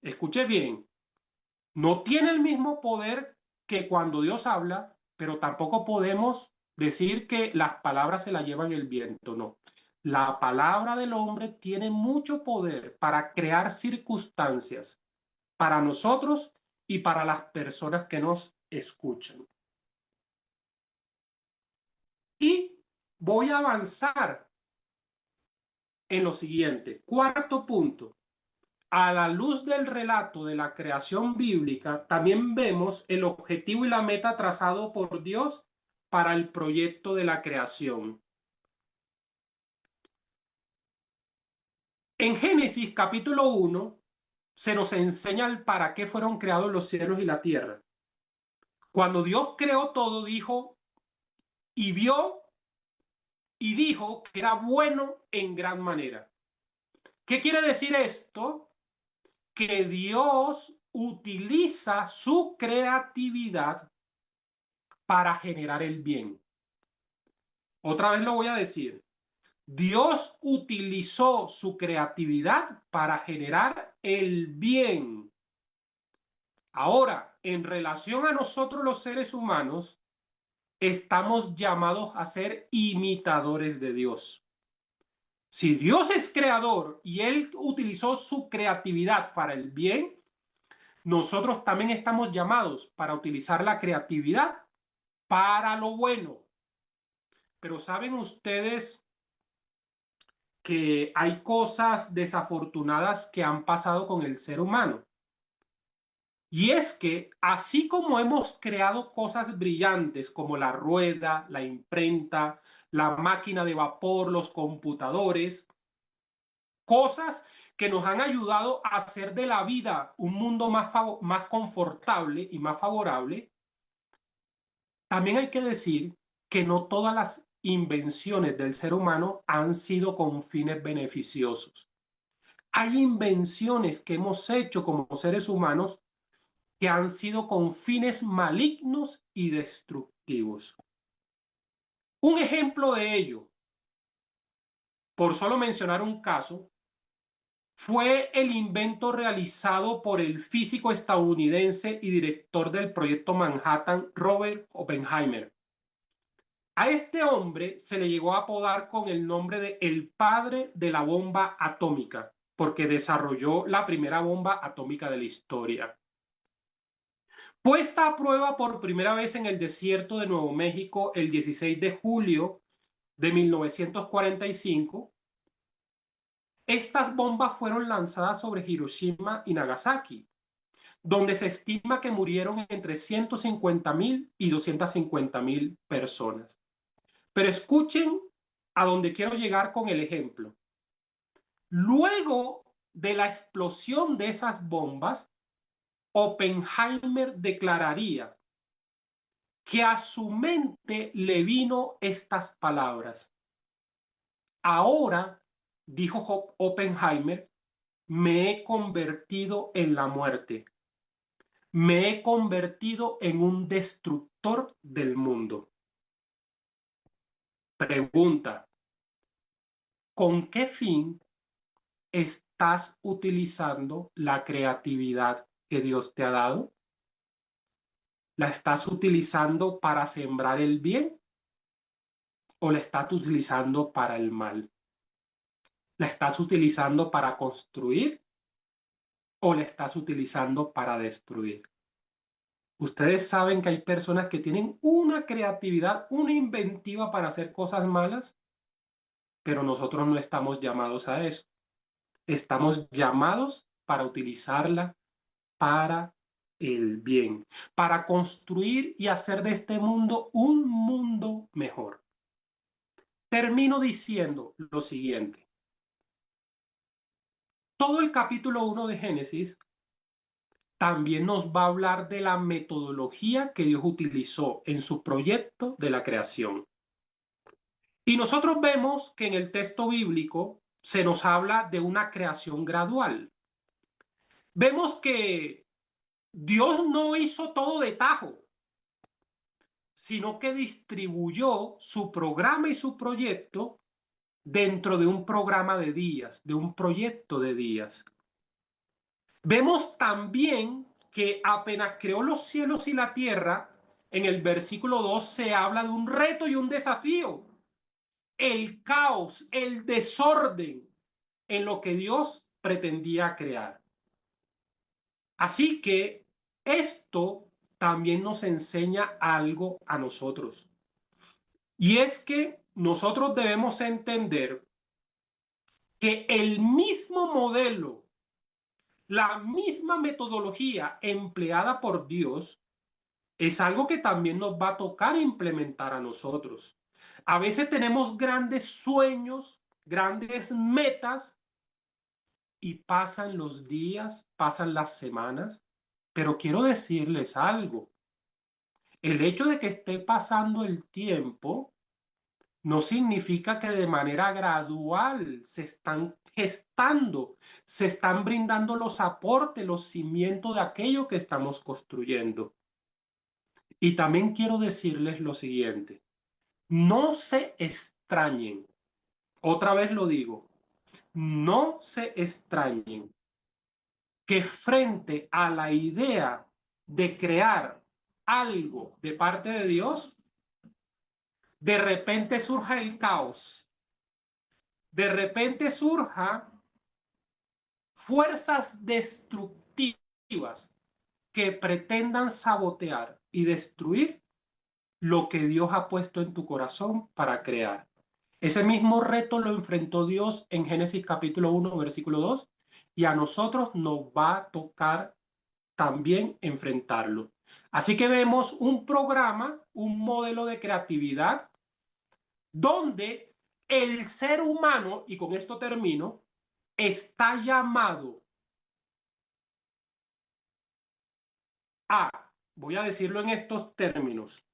Escuche bien, no tiene el mismo poder que cuando Dios habla, pero tampoco podemos decir que las palabras se las llevan el viento, no. La palabra del hombre tiene mucho poder para crear circunstancias para nosotros y para las personas que nos escuchan. Y voy a avanzar en lo siguiente. Cuarto punto. A la luz del relato de la creación bíblica, también vemos el objetivo y la meta trazado por Dios para el proyecto de la creación. En Génesis capítulo 1 se nos enseña el para qué fueron creados los cielos y la tierra. Cuando Dios creó todo, dijo y vio y dijo que era bueno en gran manera. ¿Qué quiere decir esto? Que Dios utiliza su creatividad para generar el bien. Otra vez lo voy a decir. Dios utilizó su creatividad para generar el bien. Ahora, en relación a nosotros los seres humanos, estamos llamados a ser imitadores de Dios. Si Dios es creador y Él utilizó su creatividad para el bien, nosotros también estamos llamados para utilizar la creatividad para lo bueno. Pero ¿saben ustedes que hay cosas desafortunadas que han pasado con el ser humano? Y es que así como hemos creado cosas brillantes como la rueda, la imprenta, la máquina de vapor, los computadores, cosas que nos han ayudado a hacer de la vida un mundo más confortable y más favorable, también hay que decir que no todas las invenciones del ser humano han sido con fines beneficiosos. Hay invenciones que hemos hecho como seres humanos que han sido con fines malignos y destructivos. Un ejemplo de ello, por solo mencionar un caso, fue el invento realizado por el físico estadounidense y director del proyecto Manhattan, Robert Oppenheimer. A este hombre se le llegó a apodar con el nombre de el padre de la bomba atómica, porque desarrolló la primera bomba atómica de la historia. Puesta a prueba por primera vez en el desierto de Nuevo México el 16 de julio de 1945, estas bombas fueron lanzadas sobre Hiroshima y Nagasaki, donde se estima que murieron entre 150,000 y 250,000 personas. Pero escuchen a donde quiero llegar con el ejemplo. Luego de la explosión de esas bombas, Oppenheimer declararía que a su mente le vino estas palabras. Ahora, dijo Oppenheimer, me he convertido en la muerte. Me he convertido en un destructor del mundo. Pregunta, ¿con qué fin estás utilizando la creatividad que Dios te ha dado? ¿La estás utilizando para sembrar el bien o la estás utilizando para el mal? ¿La estás utilizando para construir o la estás utilizando para destruir? Ustedes saben que hay personas que tienen una creatividad, una inventiva para hacer cosas malas, pero nosotros no estamos llamados a eso. Estamos llamados para utilizarla para el bien, para construir y hacer de este mundo un mundo mejor. Termino diciendo lo siguiente. Todo el capítulo 1 de Génesis también nos va a hablar de la metodología que Dios utilizó en su proyecto de la creación. Y nosotros vemos que en el texto bíblico se nos habla de una creación gradual. Vemos que Dios no hizo todo de tajo, sino que distribuyó su programa y su proyecto dentro de un programa de días, de un proyecto de días. Vemos también que apenas creó los cielos y la tierra, en el versículo 2 se habla de un reto y un desafío. El caos, el desorden en lo que Dios pretendía crear. Así que esto también nos enseña algo a nosotros. Y es que nosotros debemos entender que el mismo modelo, la misma metodología empleada por Dios es algo que también nos va a tocar implementar a nosotros. A veces tenemos grandes sueños, grandes metas y pasan los días, pasan las semanas, pero quiero decirles algo. El hecho de que esté pasando el tiempo no significa que de manera gradual se están gestando, se están brindando los aportes, los cimientos de aquello que estamos construyendo. Y también quiero decirles lo siguiente, no se extrañen Otra vez lo digo, no se extrañen que frente a la idea de crear algo de parte de Dios, de repente surja el caos, de repente surja fuerzas destructivas que pretendan sabotear y destruir lo que Dios ha puesto en tu corazón para crear. Ese mismo reto lo enfrentó Dios en Génesis capítulo 1, versículo 2, y a nosotros nos va a tocar también enfrentarlo. Así que vemos un programa, un modelo de creatividad, donde el ser humano, y con esto termino, está llamado a, voy a decirlo en estos términos,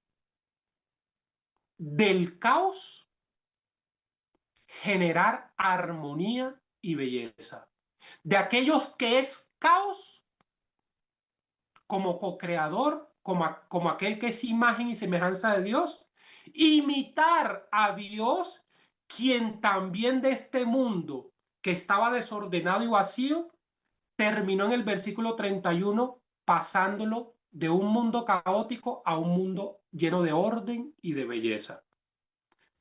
del caos generar armonía y belleza. De aquellos que es caos, como co-creador, como aquel que es imagen y semejanza de Dios, imitar a Dios, quien también de este mundo que estaba desordenado y vacío, terminó en el versículo 31 pasándolo de un mundo caótico a un mundo lleno de orden y de belleza.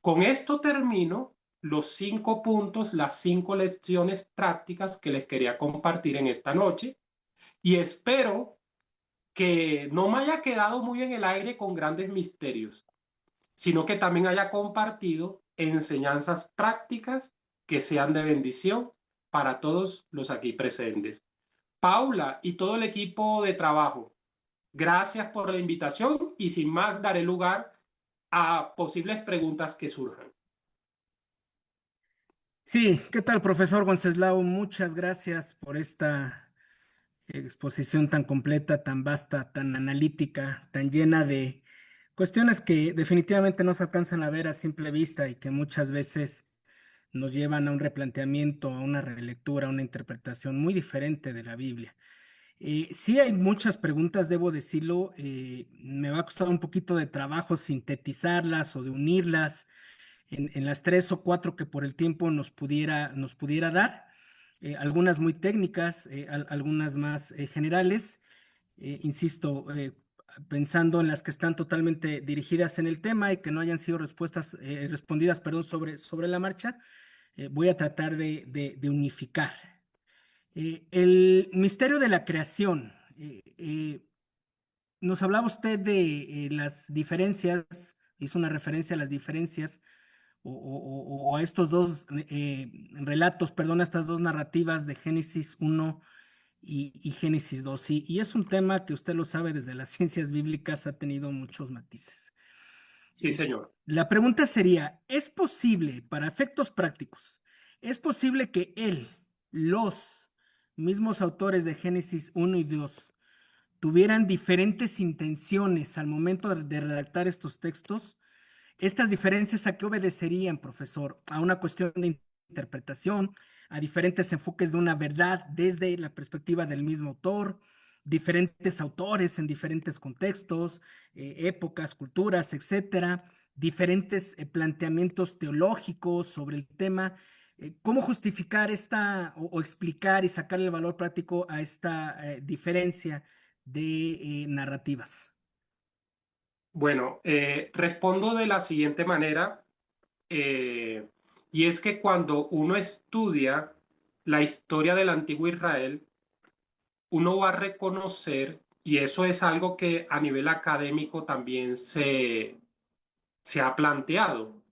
Con esto termino los 5 puntos, las 5 lecciones prácticas que les quería compartir en esta noche, y espero que no me haya quedado muy en el aire con grandes misterios, sino que también haya compartido enseñanzas prácticas que sean de bendición para todos los aquí presentes. Paula y todo el equipo de trabajo, gracias por la invitación y sin más daré lugar a posibles preguntas que surjan. Sí, ¿qué tal, profesor Wenceslao? Muchas gracias por esta exposición tan completa, tan vasta, tan analítica, tan llena de cuestiones que definitivamente no se alcanzan a ver a simple vista y que muchas veces nos llevan a un replanteamiento, a una relectura, a una interpretación muy diferente de la Biblia. Sí hay muchas preguntas, debo decirlo. Me va a costar un poquito de trabajo sintetizarlas o de unirlas en las 3 o 4 que por el tiempo nos pudiera dar. Algunas muy técnicas, algunas más generales. Insisto, pensando en las que están totalmente dirigidas en el tema y que no hayan sido respondidas, perdón, sobre la marcha, voy a tratar de unificar. El misterio de la creación. Nos hablaba usted de las diferencias, hizo una referencia a las diferencias o a estos dos relatos, perdón, a estas dos narrativas de Génesis 1 y Génesis 2. Y es un tema que usted lo sabe, desde las ciencias bíblicas ha tenido muchos matices. Sí, señor. La pregunta sería, ¿es posible, para efectos prácticos, es posible que los mismos autores de Génesis 1 y 2, tuvieran diferentes intenciones al momento de redactar estos textos? ¿Estas diferencias a qué obedecerían, profesor? ¿A una cuestión de interpretación, a diferentes enfoques de una verdad desde la perspectiva del mismo autor, diferentes autores en diferentes contextos, épocas, culturas, etcétera, diferentes planteamientos teológicos sobre el tema? ¿Cómo justificar esta o explicar y sacar el valor práctico a esta diferencia de narrativas? Bueno, respondo de la siguiente manera, eh, y es que cuando uno estudia la historia del antiguo Israel, uno va a reconocer, y eso es algo que a nivel académico también se ha planteado.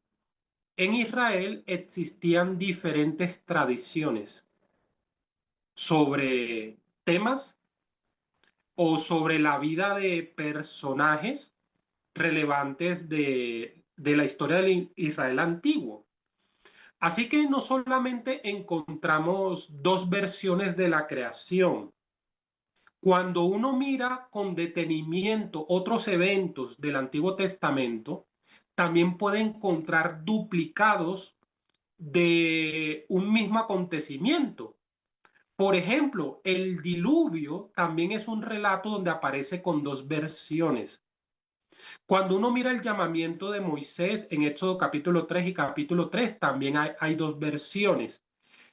En Israel existían diferentes tradiciones sobre temas o sobre la vida de personajes relevantes de la historia del Israel antiguo. Así que no solamente encontramos dos versiones de la creación. Cuando uno mira con detenimiento otros eventos del Antiguo Testamento, también puede encontrar duplicados de un mismo acontecimiento. Por ejemplo, el diluvio también es un relato donde aparece con dos versiones. Cuando uno mira el llamamiento de Moisés en Éxodo capítulo 3 y capítulo 3, también hay dos versiones.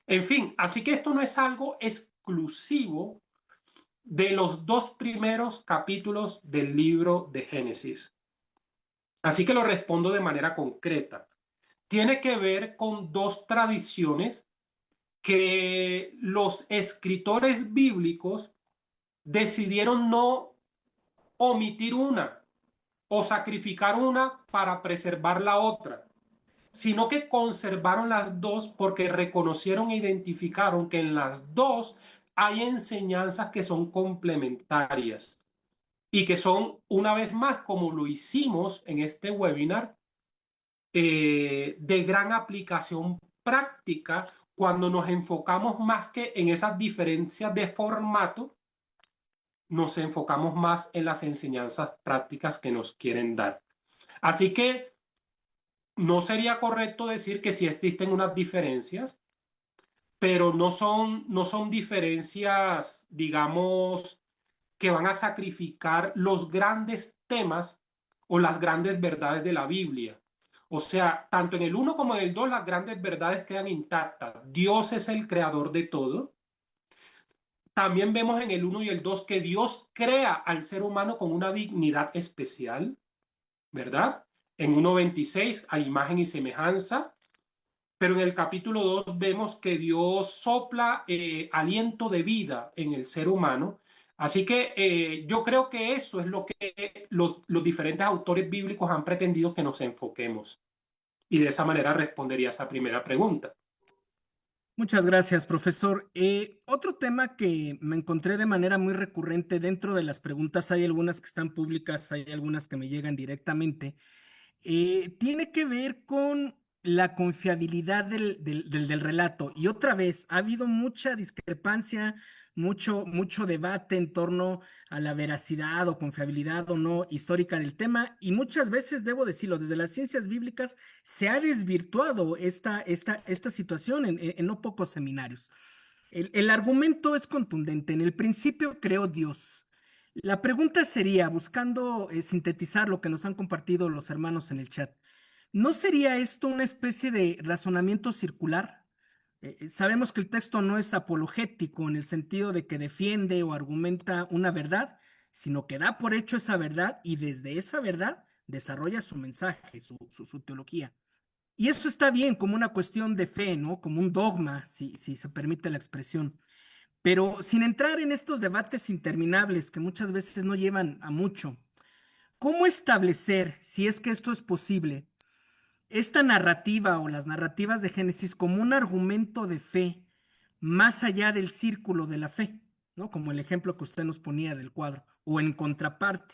En fin, así que esto no es algo exclusivo de los dos primeros capítulos del libro de Génesis. Así que lo respondo de manera concreta. Tiene que ver con dos tradiciones que los escritores bíblicos decidieron no omitir una o sacrificar una para preservar la otra, sino que conservaron las dos porque reconocieron e identificaron que en las dos hay enseñanzas que son complementarias y que son, una vez más, como lo hicimos en este webinar, de gran aplicación práctica cuando nos enfocamos más que en esas diferencias de formato, nos enfocamos más en las enseñanzas prácticas que nos quieren dar. Así que no sería correcto decir que sí existen unas diferencias, pero no son diferencias, digamos, que van a sacrificar los grandes temas o las grandes verdades de la Biblia. O sea, tanto en el 1 como en el 2 las grandes verdades quedan intactas. Dios es el creador de todo. También vemos en el 1 y el 2 que Dios crea al ser humano con una dignidad especial, ¿verdad? En 1:26 a imagen y semejanza. Pero en el capítulo 2 vemos que Dios sopla aliento de vida en el ser humano. Así que yo creo que eso es lo que los diferentes autores bíblicos han pretendido que nos enfoquemos. Y de esa manera respondería a esa primera pregunta. Muchas gracias, profesor. Otro tema que me encontré de manera muy recurrente dentro de las preguntas, hay algunas que están públicas, hay algunas que me llegan directamente, tiene que ver con la confiabilidad del relato. Y otra vez, ha habido mucha discrepancia, mucho debate en torno a la veracidad o confiabilidad o no histórica del tema. Y muchas veces, debo decirlo, desde las ciencias bíblicas se ha desvirtuado esta situación en no pocos seminarios. El argumento es contundente. En el principio creó Dios. La pregunta sería, buscando sintetizar lo que nos han compartido los hermanos en el chat, ¿no sería esto una especie de razonamiento circular? Sabemos que el texto no es apologético en el sentido de que defiende o argumenta una verdad, sino que da por hecho esa verdad y desde esa verdad desarrolla su mensaje, su teología. Y eso está bien como una cuestión de fe, ¿no? Como un dogma, si se permite la expresión. Pero sin entrar en estos debates interminables que muchas veces no llevan a mucho, ¿cómo establecer, si es que esto es posible, esta narrativa o las narrativas de Génesis como un argumento de fe más allá del círculo de la fe, ¿no? Como el ejemplo que usted nos ponía del cuadro, o en contraparte?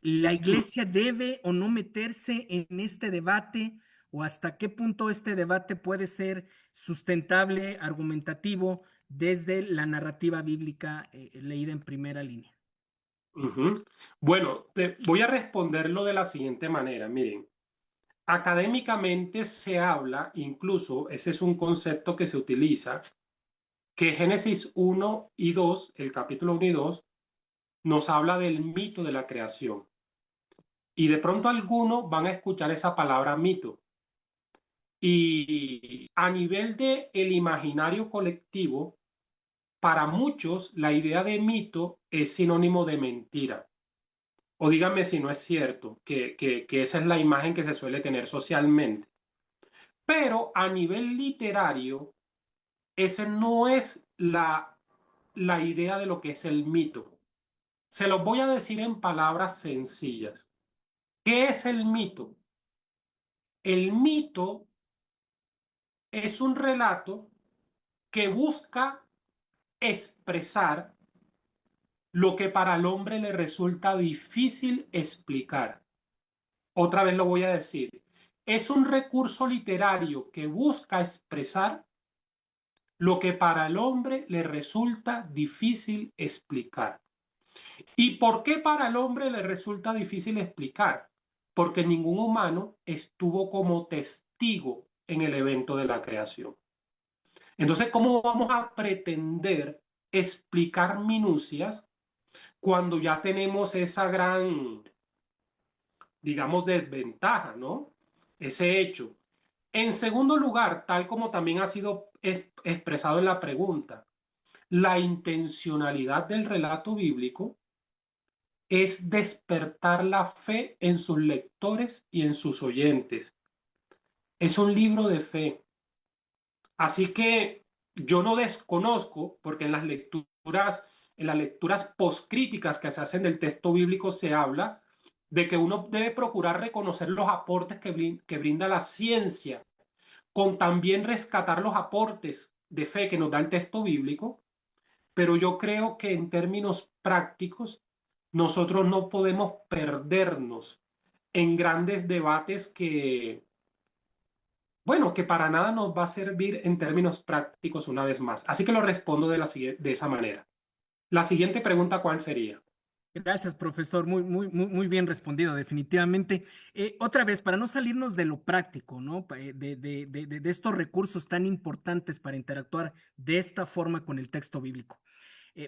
¿La iglesia debe o no meterse en este debate o hasta qué punto este debate puede ser sustentable, argumentativo desde la narrativa bíblica leída en primera línea? Bueno, voy a responderlo de la siguiente manera. Miren, académicamente se habla, incluso ese es un concepto que se utiliza, que Génesis 1 y 2, el capítulo 1 y 2, nos habla del mito de la creación. Y de pronto algunos van a escuchar esa palabra mito. Y a nivel de el imaginario colectivo, para muchos la idea de mito es sinónimo de mentira. O díganme si no es cierto, que esa es la imagen que se suele tener socialmente. Pero a nivel literario, esa no es la idea de lo que es el mito. Se los voy a decir en palabras sencillas. ¿Qué es el mito? El mito es un relato que busca expresar lo que para el hombre le resulta difícil explicar. Otra vez lo voy a decir. Es un recurso literario que busca expresar lo que para el hombre le resulta difícil explicar. ¿Y por qué para el hombre le resulta difícil explicar? Porque ningún humano estuvo como testigo en el evento de la creación. Entonces, ¿cómo vamos a pretender explicar minucias cuando ya tenemos esa gran digamos, desventaja, ¿no? Ese hecho. En segundo lugar, tal como también ha sido expresado en la pregunta, la intencionalidad del relato bíblico es despertar la fe en sus lectores y en sus oyentes. Es un libro de fe. Así que yo no desconozco, porque en las lecturas poscríticas que se hacen del texto bíblico se habla de que uno debe procurar reconocer los aportes que brinda la ciencia, con también rescatar los aportes de fe que nos da el texto bíblico, pero yo creo que en términos prácticos nosotros no podemos perdernos en grandes debates que, bueno, que para nada nos va a servir en términos prácticos una vez más. Así que lo respondo de esa manera. La siguiente pregunta, ¿cuál sería? Gracias, profesor. Muy bien respondido, definitivamente. Otra vez, para no salirnos de lo práctico, ¿no? De estos recursos tan importantes para interactuar de esta forma con el texto bíblico.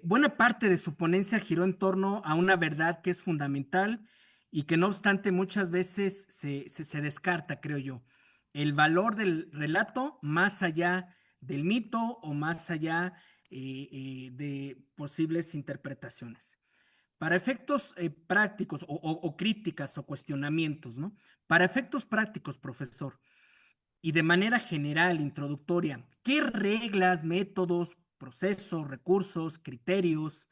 Buena parte de su ponencia giró en torno a una verdad que es fundamental y que no obstante muchas veces se descarta, creo yo. El valor del relato más allá del mito o más allá de posibles interpretaciones. Para efectos prácticos o críticas o cuestionamientos, ¿no? Para efectos prácticos, profesor, y de manera general, introductoria, ¿qué reglas, métodos, procesos, recursos, criterios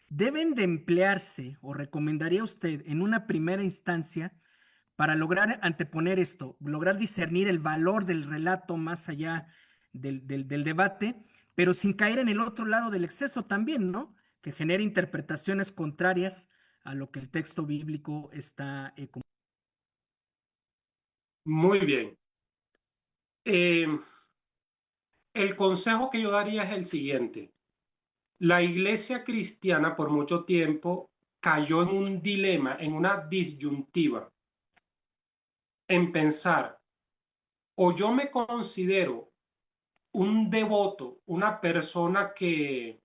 deben de emplearse o recomendaría usted en una primera instancia para lograr anteponer esto, lograr discernir el valor del relato más allá del debate, pero sin caer en el otro lado del exceso también, ¿no? Que genere interpretaciones contrarias a lo que el texto bíblico está Muy bien. Eh, el consejo que yo daría es el siguiente. La iglesia cristiana por mucho tiempo cayó en un dilema, en una disyuntiva, en pensar, o yo me considero un devoto, una persona que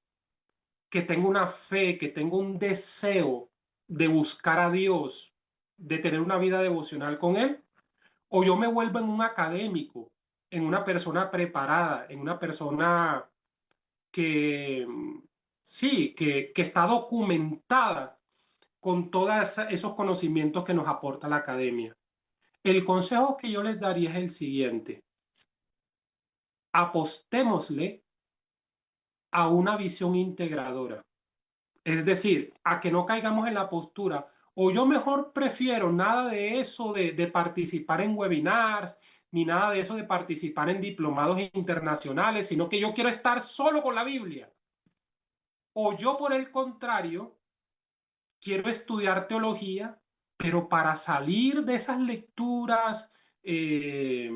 tengo una fe, que tengo un deseo de buscar a Dios, de tener una vida devocional con Él, o yo me vuelvo en un académico, en una persona preparada, en una persona que sí, que está documentada con todos esos conocimientos que nos aporta la academia. El consejo que yo les daría es el siguiente. Apostémosle a una visión integradora. Es decir, a que no caigamos en la postura, o yo mejor prefiero nada de eso de participar en webinars, ni nada de eso de participar en diplomados internacionales, sino que yo quiero estar solo con la Biblia. O yo, por el contrario, quiero estudiar teología, pero para salir de esas lecturas eh,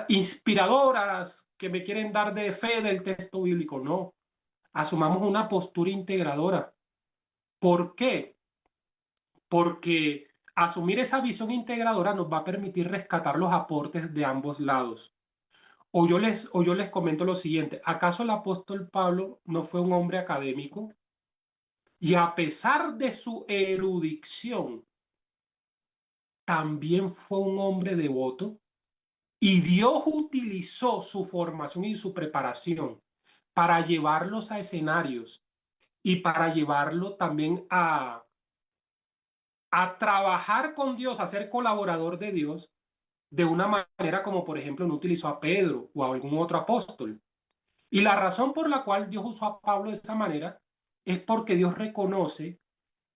inspiradoras que me quieren dar de fe del texto bíblico, no. Asumamos una postura integradora. ¿Por qué? Porque asumir esa visión integradora nos va a permitir rescatar los aportes de ambos lados. O yo les comento lo siguiente, ¿acaso el apóstol Pablo no fue un hombre académico? Y a pesar de su erudición, también fue un hombre devoto. Y Dios utilizó su formación y su preparación para llevarlos a escenarios y para llevarlo también a trabajar con Dios, a ser colaborador de Dios de una manera como por ejemplo no utilizó a Pedro o a algún otro apóstol. Y la razón por la cual Dios usó a Pablo de esa manera es porque Dios reconoce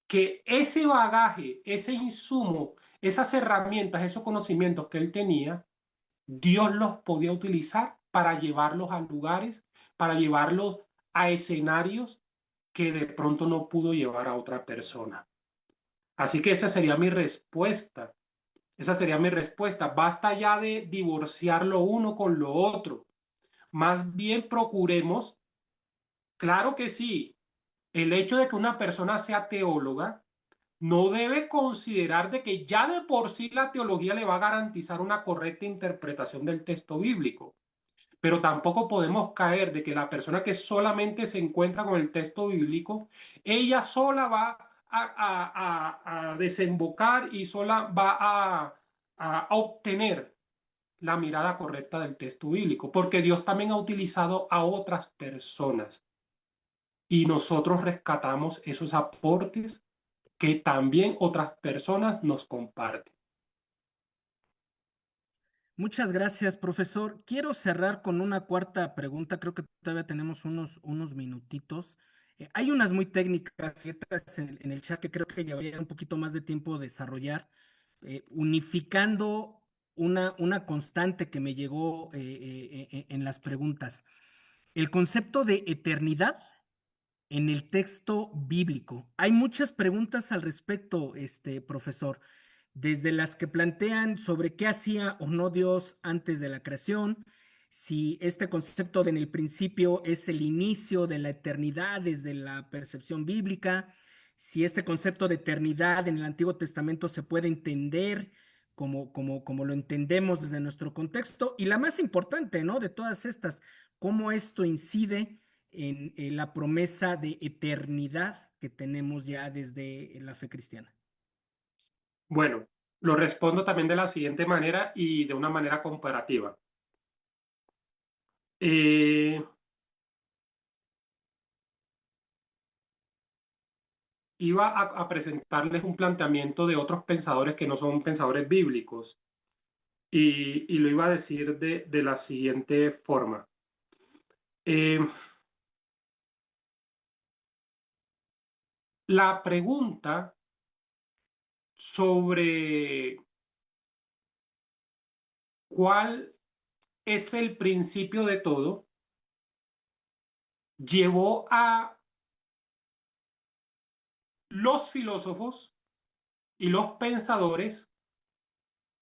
que ese bagaje, ese insumo, esas herramientas, esos conocimientos que él tenía, Dios los podía utilizar para llevarlos a lugares, para llevarlos a escenarios que de pronto no pudo llevar a otra persona. Así que esa sería mi respuesta. Esa sería mi respuesta. Basta ya de divorciar lo uno con lo otro. Más bien procuremos, claro que sí, el hecho de que una persona sea teóloga no debe considerar de que ya de por sí la teología le va a garantizar una correcta interpretación del texto bíblico. Pero tampoco podemos caer de que la persona que solamente se encuentra con el texto bíblico, ella sola va a desembocar y sola va a obtener la mirada correcta del texto bíblico, porque Dios también ha utilizado a otras personas y nosotros rescatamos esos aportes que también otras personas nos comparten. Muchas gracias, profesor. Quiero cerrar con una cuarta pregunta. Creo que todavía tenemos unos minutitos. Hay unas muy técnicas, ciertas en el chat que creo que llevaría un poquito más de tiempo desarrollar, unificando una constante que me llegó en las preguntas. El concepto de eternidad en el texto bíblico. Hay muchas preguntas al respecto, profesor, desde las que plantean sobre qué hacía o no Dios antes de la creación, si este concepto de en el principio es el inicio de la eternidad desde la percepción bíblica, si este concepto de eternidad en el Antiguo Testamento se puede entender como lo entendemos desde nuestro contexto, y la más importante, ¿no? De todas estas, cómo esto incide en la promesa de eternidad que tenemos ya desde la fe cristiana. Bueno, lo respondo también de la siguiente manera y de una manera comparativa. Iba a presentarles un planteamiento de otros pensadores que no son pensadores bíblicos y lo iba a decir de la siguiente forma. La pregunta sobre cuál es el principio de todo llevó a los filósofos y los pensadores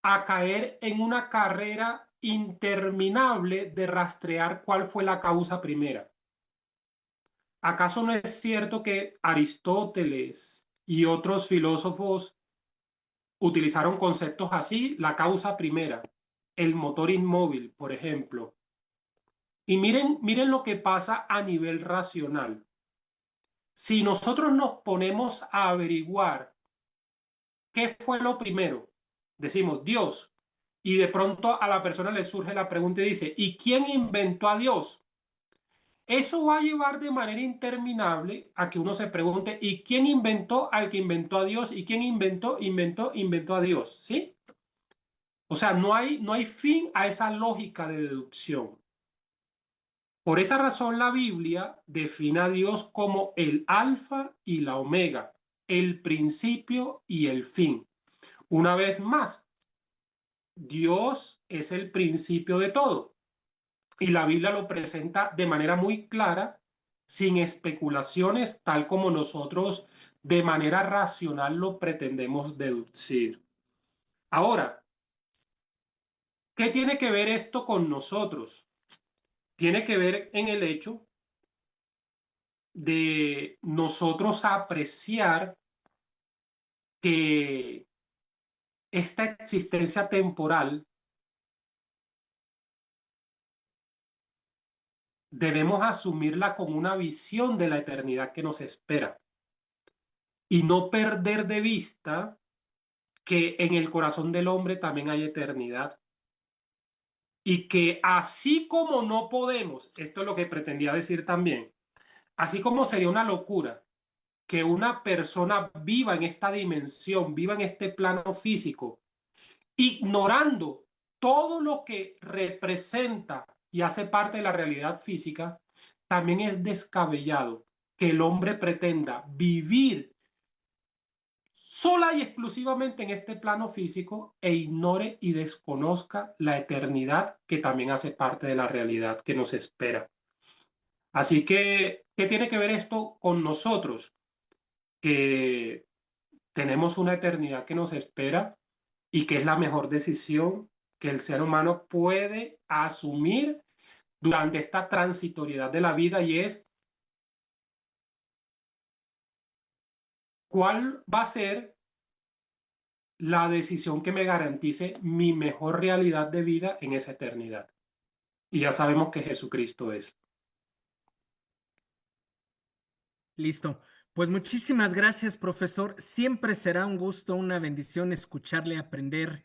a caer en una carrera interminable de rastrear cuál fue la causa primera. ¿Acaso no es cierto que Aristóteles y otros filósofos utilizaron conceptos así? La causa primera, el motor inmóvil, por ejemplo. Y miren lo que pasa a nivel racional. Si nosotros nos ponemos a averiguar qué fue lo primero, decimos Dios, y de pronto a la persona le surge la pregunta y dice, ¿y quién inventó a Dios? Eso va a llevar de manera interminable a que uno se pregunte, ¿y quién inventó al que inventó a Dios? ¿Y quién inventó a Dios? ¿Sí? O sea, no hay fin a esa lógica de deducción. Por esa razón la Biblia define a Dios como el alfa y la omega, el principio y el fin. Una vez más, Dios es el principio de todo y la Biblia lo presenta de manera muy clara, sin especulaciones, tal como nosotros de manera racional lo pretendemos deducir. Ahora, ¿qué tiene que ver esto con nosotros? Tiene que ver en el hecho de nosotros apreciar que esta existencia temporal debemos asumirla como una visión de la eternidad que nos espera y no perder de vista que en el corazón del hombre también hay eternidad y que así como no podemos, esto es lo que pretendía decir también, así como sería una locura que una persona viva en esta dimensión, viva en este plano físico, ignorando todo lo que representa y hace parte de la realidad física, también es descabellado que el hombre pretenda vivir sola y exclusivamente en este plano físico e ignore y desconozca la eternidad que también hace parte de la realidad que nos espera. Así que, ¿qué tiene que ver esto con nosotros? Que tenemos una eternidad que nos espera y que es la mejor decisión que el ser humano puede asumir durante esta transitoriedad de la vida, y es cuál va a ser la decisión que me garantice mi mejor realidad de vida en esa eternidad. Y ya sabemos que Jesucristo es. Listo. Pues muchísimas gracias, profesor. Siempre será un gusto, una bendición escucharle aprender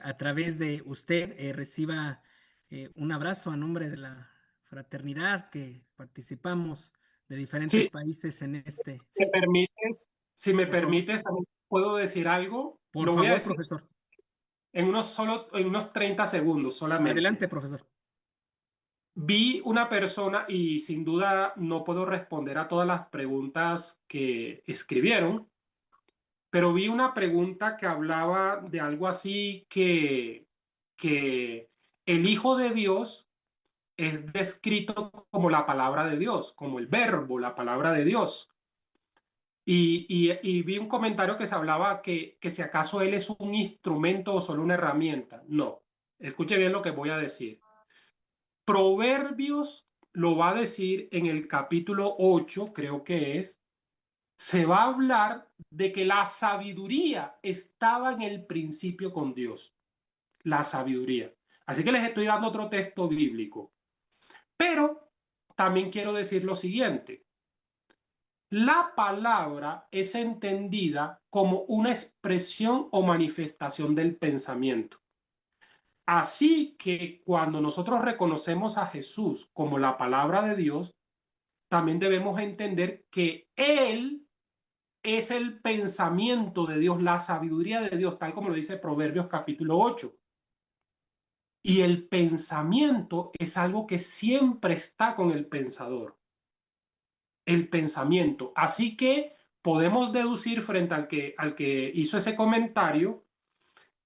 a través de usted. Reciba un abrazo a nombre de la fraternidad que participamos de diferentes Sí, países en este. me Sí, permites, si me por favor. permites, también puedo decir algo. Por Lo voy a favor, decir profesor. en unos 30 segundos solamente. Adelante, profesor. Vi una persona y sin duda no puedo responder a todas las preguntas que escribieron, pero vi una pregunta que hablaba de algo así que el Hijo de Dios es descrito como la palabra de Dios, como el verbo, la palabra de Dios. Y vi un comentario que se hablaba que si acaso él es un instrumento o solo una herramienta. No, escuche bien lo que voy a decir. Proverbios lo va a decir en el capítulo 8, creo que es, se va a hablar de que la sabiduría estaba en el principio con Dios, la sabiduría. Así que les estoy dando otro texto bíblico. Pero también quiero decir lo siguiente. La palabra es entendida como una expresión o manifestación del pensamiento. Así que cuando nosotros reconocemos a Jesús como la palabra de Dios, también debemos entender que Él es el pensamiento de Dios, la sabiduría de Dios, tal como lo dice Proverbios capítulo 8. Y el pensamiento es algo que siempre está con el pensador, el pensamiento. Así que podemos deducir frente al que hizo ese comentario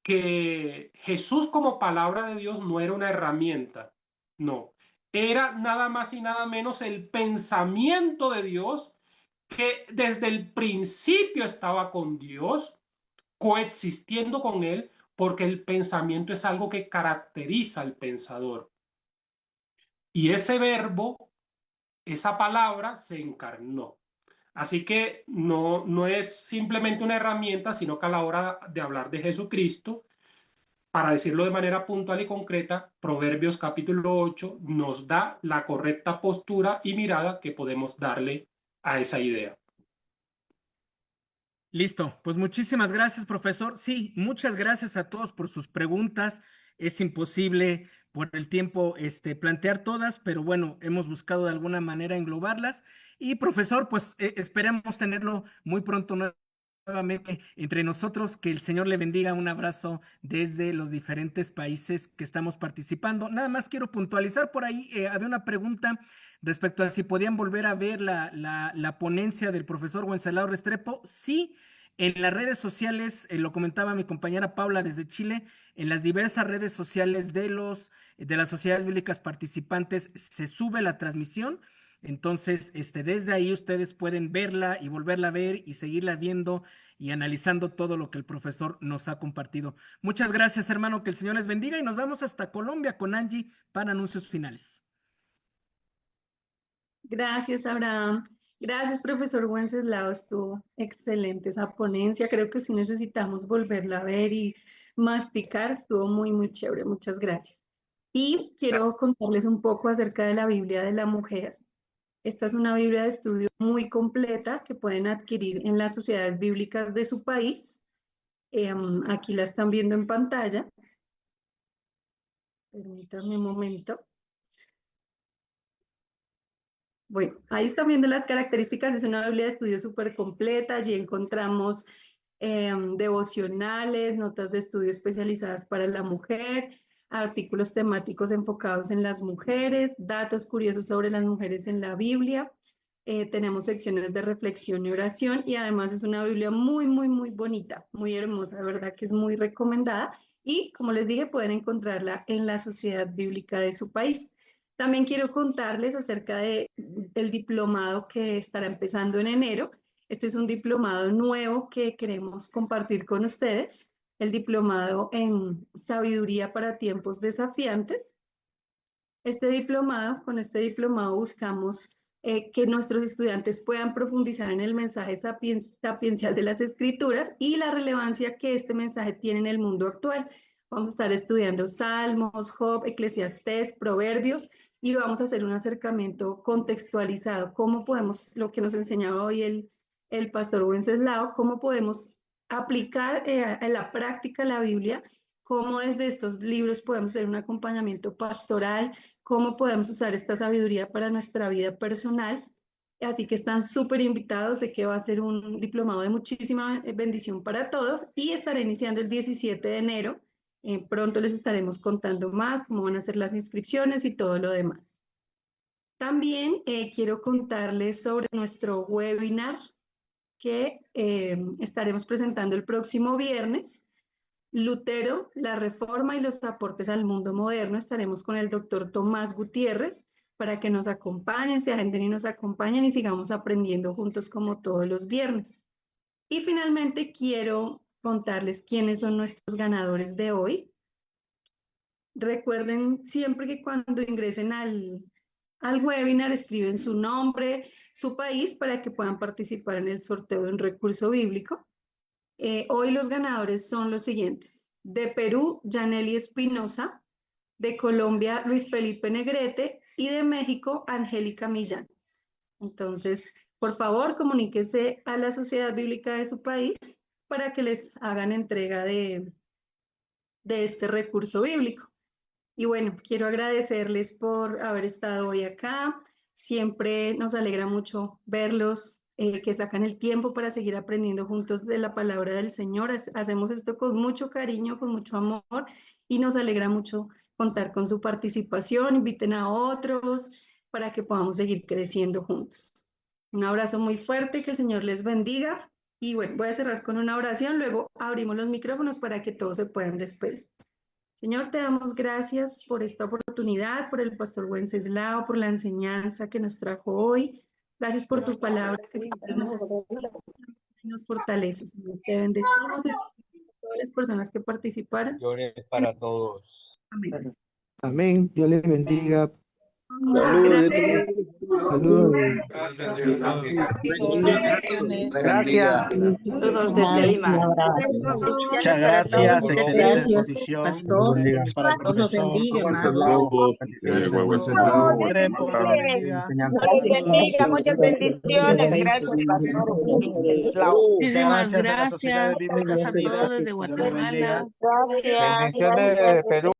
que Jesús como palabra de Dios no era una herramienta, no, era nada más y nada menos el pensamiento de Dios que desde el principio estaba con Dios, coexistiendo con Él, porque el pensamiento es algo que caracteriza al pensador. Y ese verbo, esa palabra, se encarnó. Así que no es simplemente una herramienta, sino que a la hora de hablar de Jesucristo, para decirlo de manera puntual y concreta, Proverbios capítulo 8 nos da la correcta postura y mirada que podemos darle a esa idea. Listo, pues muchísimas gracias, profesor. Sí, muchas gracias a todos por sus preguntas. Es imposible por el tiempo plantear todas, pero bueno, hemos buscado de alguna manera englobarlas. Y profesor, pues esperemos tenerlo muy pronto nuevamente entre nosotros. Que el Señor le bendiga. Un abrazo desde los diferentes países que estamos participando. Nada más quiero puntualizar por ahí, había una pregunta respecto a si podían volver a ver la ponencia del profesor Wenceslao Restrepo. Sí, en las redes sociales, lo comentaba mi compañera Paula desde Chile, en las diversas redes sociales de las sociedades bíblicas participantes se sube la transmisión. Entonces, desde ahí ustedes pueden verla y volverla a ver y seguirla viendo y analizando todo lo que el profesor nos ha compartido. Muchas gracias, hermano, que el Señor les bendiga y nos vamos hasta Colombia con Angie para anuncios finales. Gracias, Abraham. Gracias, profesor Wenceslao. Estuvo excelente esa ponencia. Creo que sí necesitamos volverla a ver y masticar. Estuvo muy, muy chévere. Muchas gracias. Y quiero contarles un poco acerca de la Biblia de la Mujer. Esta es una Biblia de estudio muy completa que pueden adquirir en las sociedades bíblicas de su país. Aquí la están viendo en pantalla. Permítanme un momento. Bueno, ahí están viendo las características. Es una Biblia de estudio súper completa. Allí encontramos devocionales, notas de estudio especializadas para la mujer, artículos temáticos enfocados en las mujeres, datos curiosos sobre las mujeres en la Biblia. Tenemos secciones de reflexión y oración y además es una Biblia muy, muy, muy bonita, muy hermosa, de verdad que es muy recomendada. Y como les dije, pueden encontrarla en la Sociedad Bíblica de su país. También quiero contarles acerca del diplomado que estará empezando en enero. Este es un diplomado nuevo que queremos compartir con ustedes, el diplomado en sabiduría para tiempos desafiantes. Con este diplomado buscamos que nuestros estudiantes puedan profundizar en el mensaje sapiencial de las escrituras y la relevancia que este mensaje tiene en el mundo actual. Vamos a estar estudiando Salmos, Job, Eclesiastés, Proverbios y vamos a hacer un acercamiento contextualizado. ¿Cómo podemos, lo que nos enseñaba hoy el pastor Wenceslao, cómo podemos aplicar en la práctica la Biblia, cómo desde estos libros podemos hacer un acompañamiento pastoral, cómo podemos usar esta sabiduría para nuestra vida personal. Así que están súper invitados, sé que va a ser un diplomado de muchísima bendición para todos y estará iniciando el 17 de enero. Pronto les estaremos contando más cómo van a ser las inscripciones y todo lo demás. También quiero contarles sobre nuestro webinar que estaremos presentando el próximo viernes. Lutero, la Reforma y los aportes al mundo moderno. Estaremos con el doctor Tomás Gutiérrez para que nos acompañen, se agenden y nos acompañen y sigamos aprendiendo juntos como todos los viernes. Y finalmente quiero contarles quiénes son nuestros ganadores de hoy. Recuerden siempre que cuando ingresen al webinar escriben su nombre, su país para que puedan participar en el sorteo de un recurso bíblico. Hoy los ganadores son los siguientes. De Perú, Yaneli Espinosa. De Colombia, Luis Felipe Negrete. Y de México, Angélica Millán. Entonces, por favor, comuníquese a la Sociedad Bíblica de su país para que les hagan entrega de este recurso bíblico. Y bueno, quiero agradecerles por haber estado hoy acá. Siempre nos alegra mucho verlos, que sacan el tiempo para seguir aprendiendo juntos de la palabra del Señor. Hacemos esto con mucho cariño, con mucho amor y nos alegra mucho contar con su participación. Inviten a otros para que podamos seguir creciendo juntos. Un abrazo muy fuerte, que el Señor les bendiga. Y bueno, voy a cerrar con una oración, luego abrimos los micrófonos para que todos se puedan despedir. Señor, te damos gracias por esta oportunidad, por el pastor Wenceslao, por la enseñanza que nos trajo hoy. Gracias por tu palabra que siempre nos fortalece. Señor, te bendecimos a todas las personas que participaron. Llores para todos. Amén. Amén. Dios les bendiga. Gracias. Saludos. Gracias. Saludos desde Lima. Muchas gracias. Excelente exposición. Para el profesor Bendiga, muchas bendiciones. Gracias, pastor. Muchísimas gracias. Saludos a todos desde Guatemala. Gracias. Bendiciones de Perú.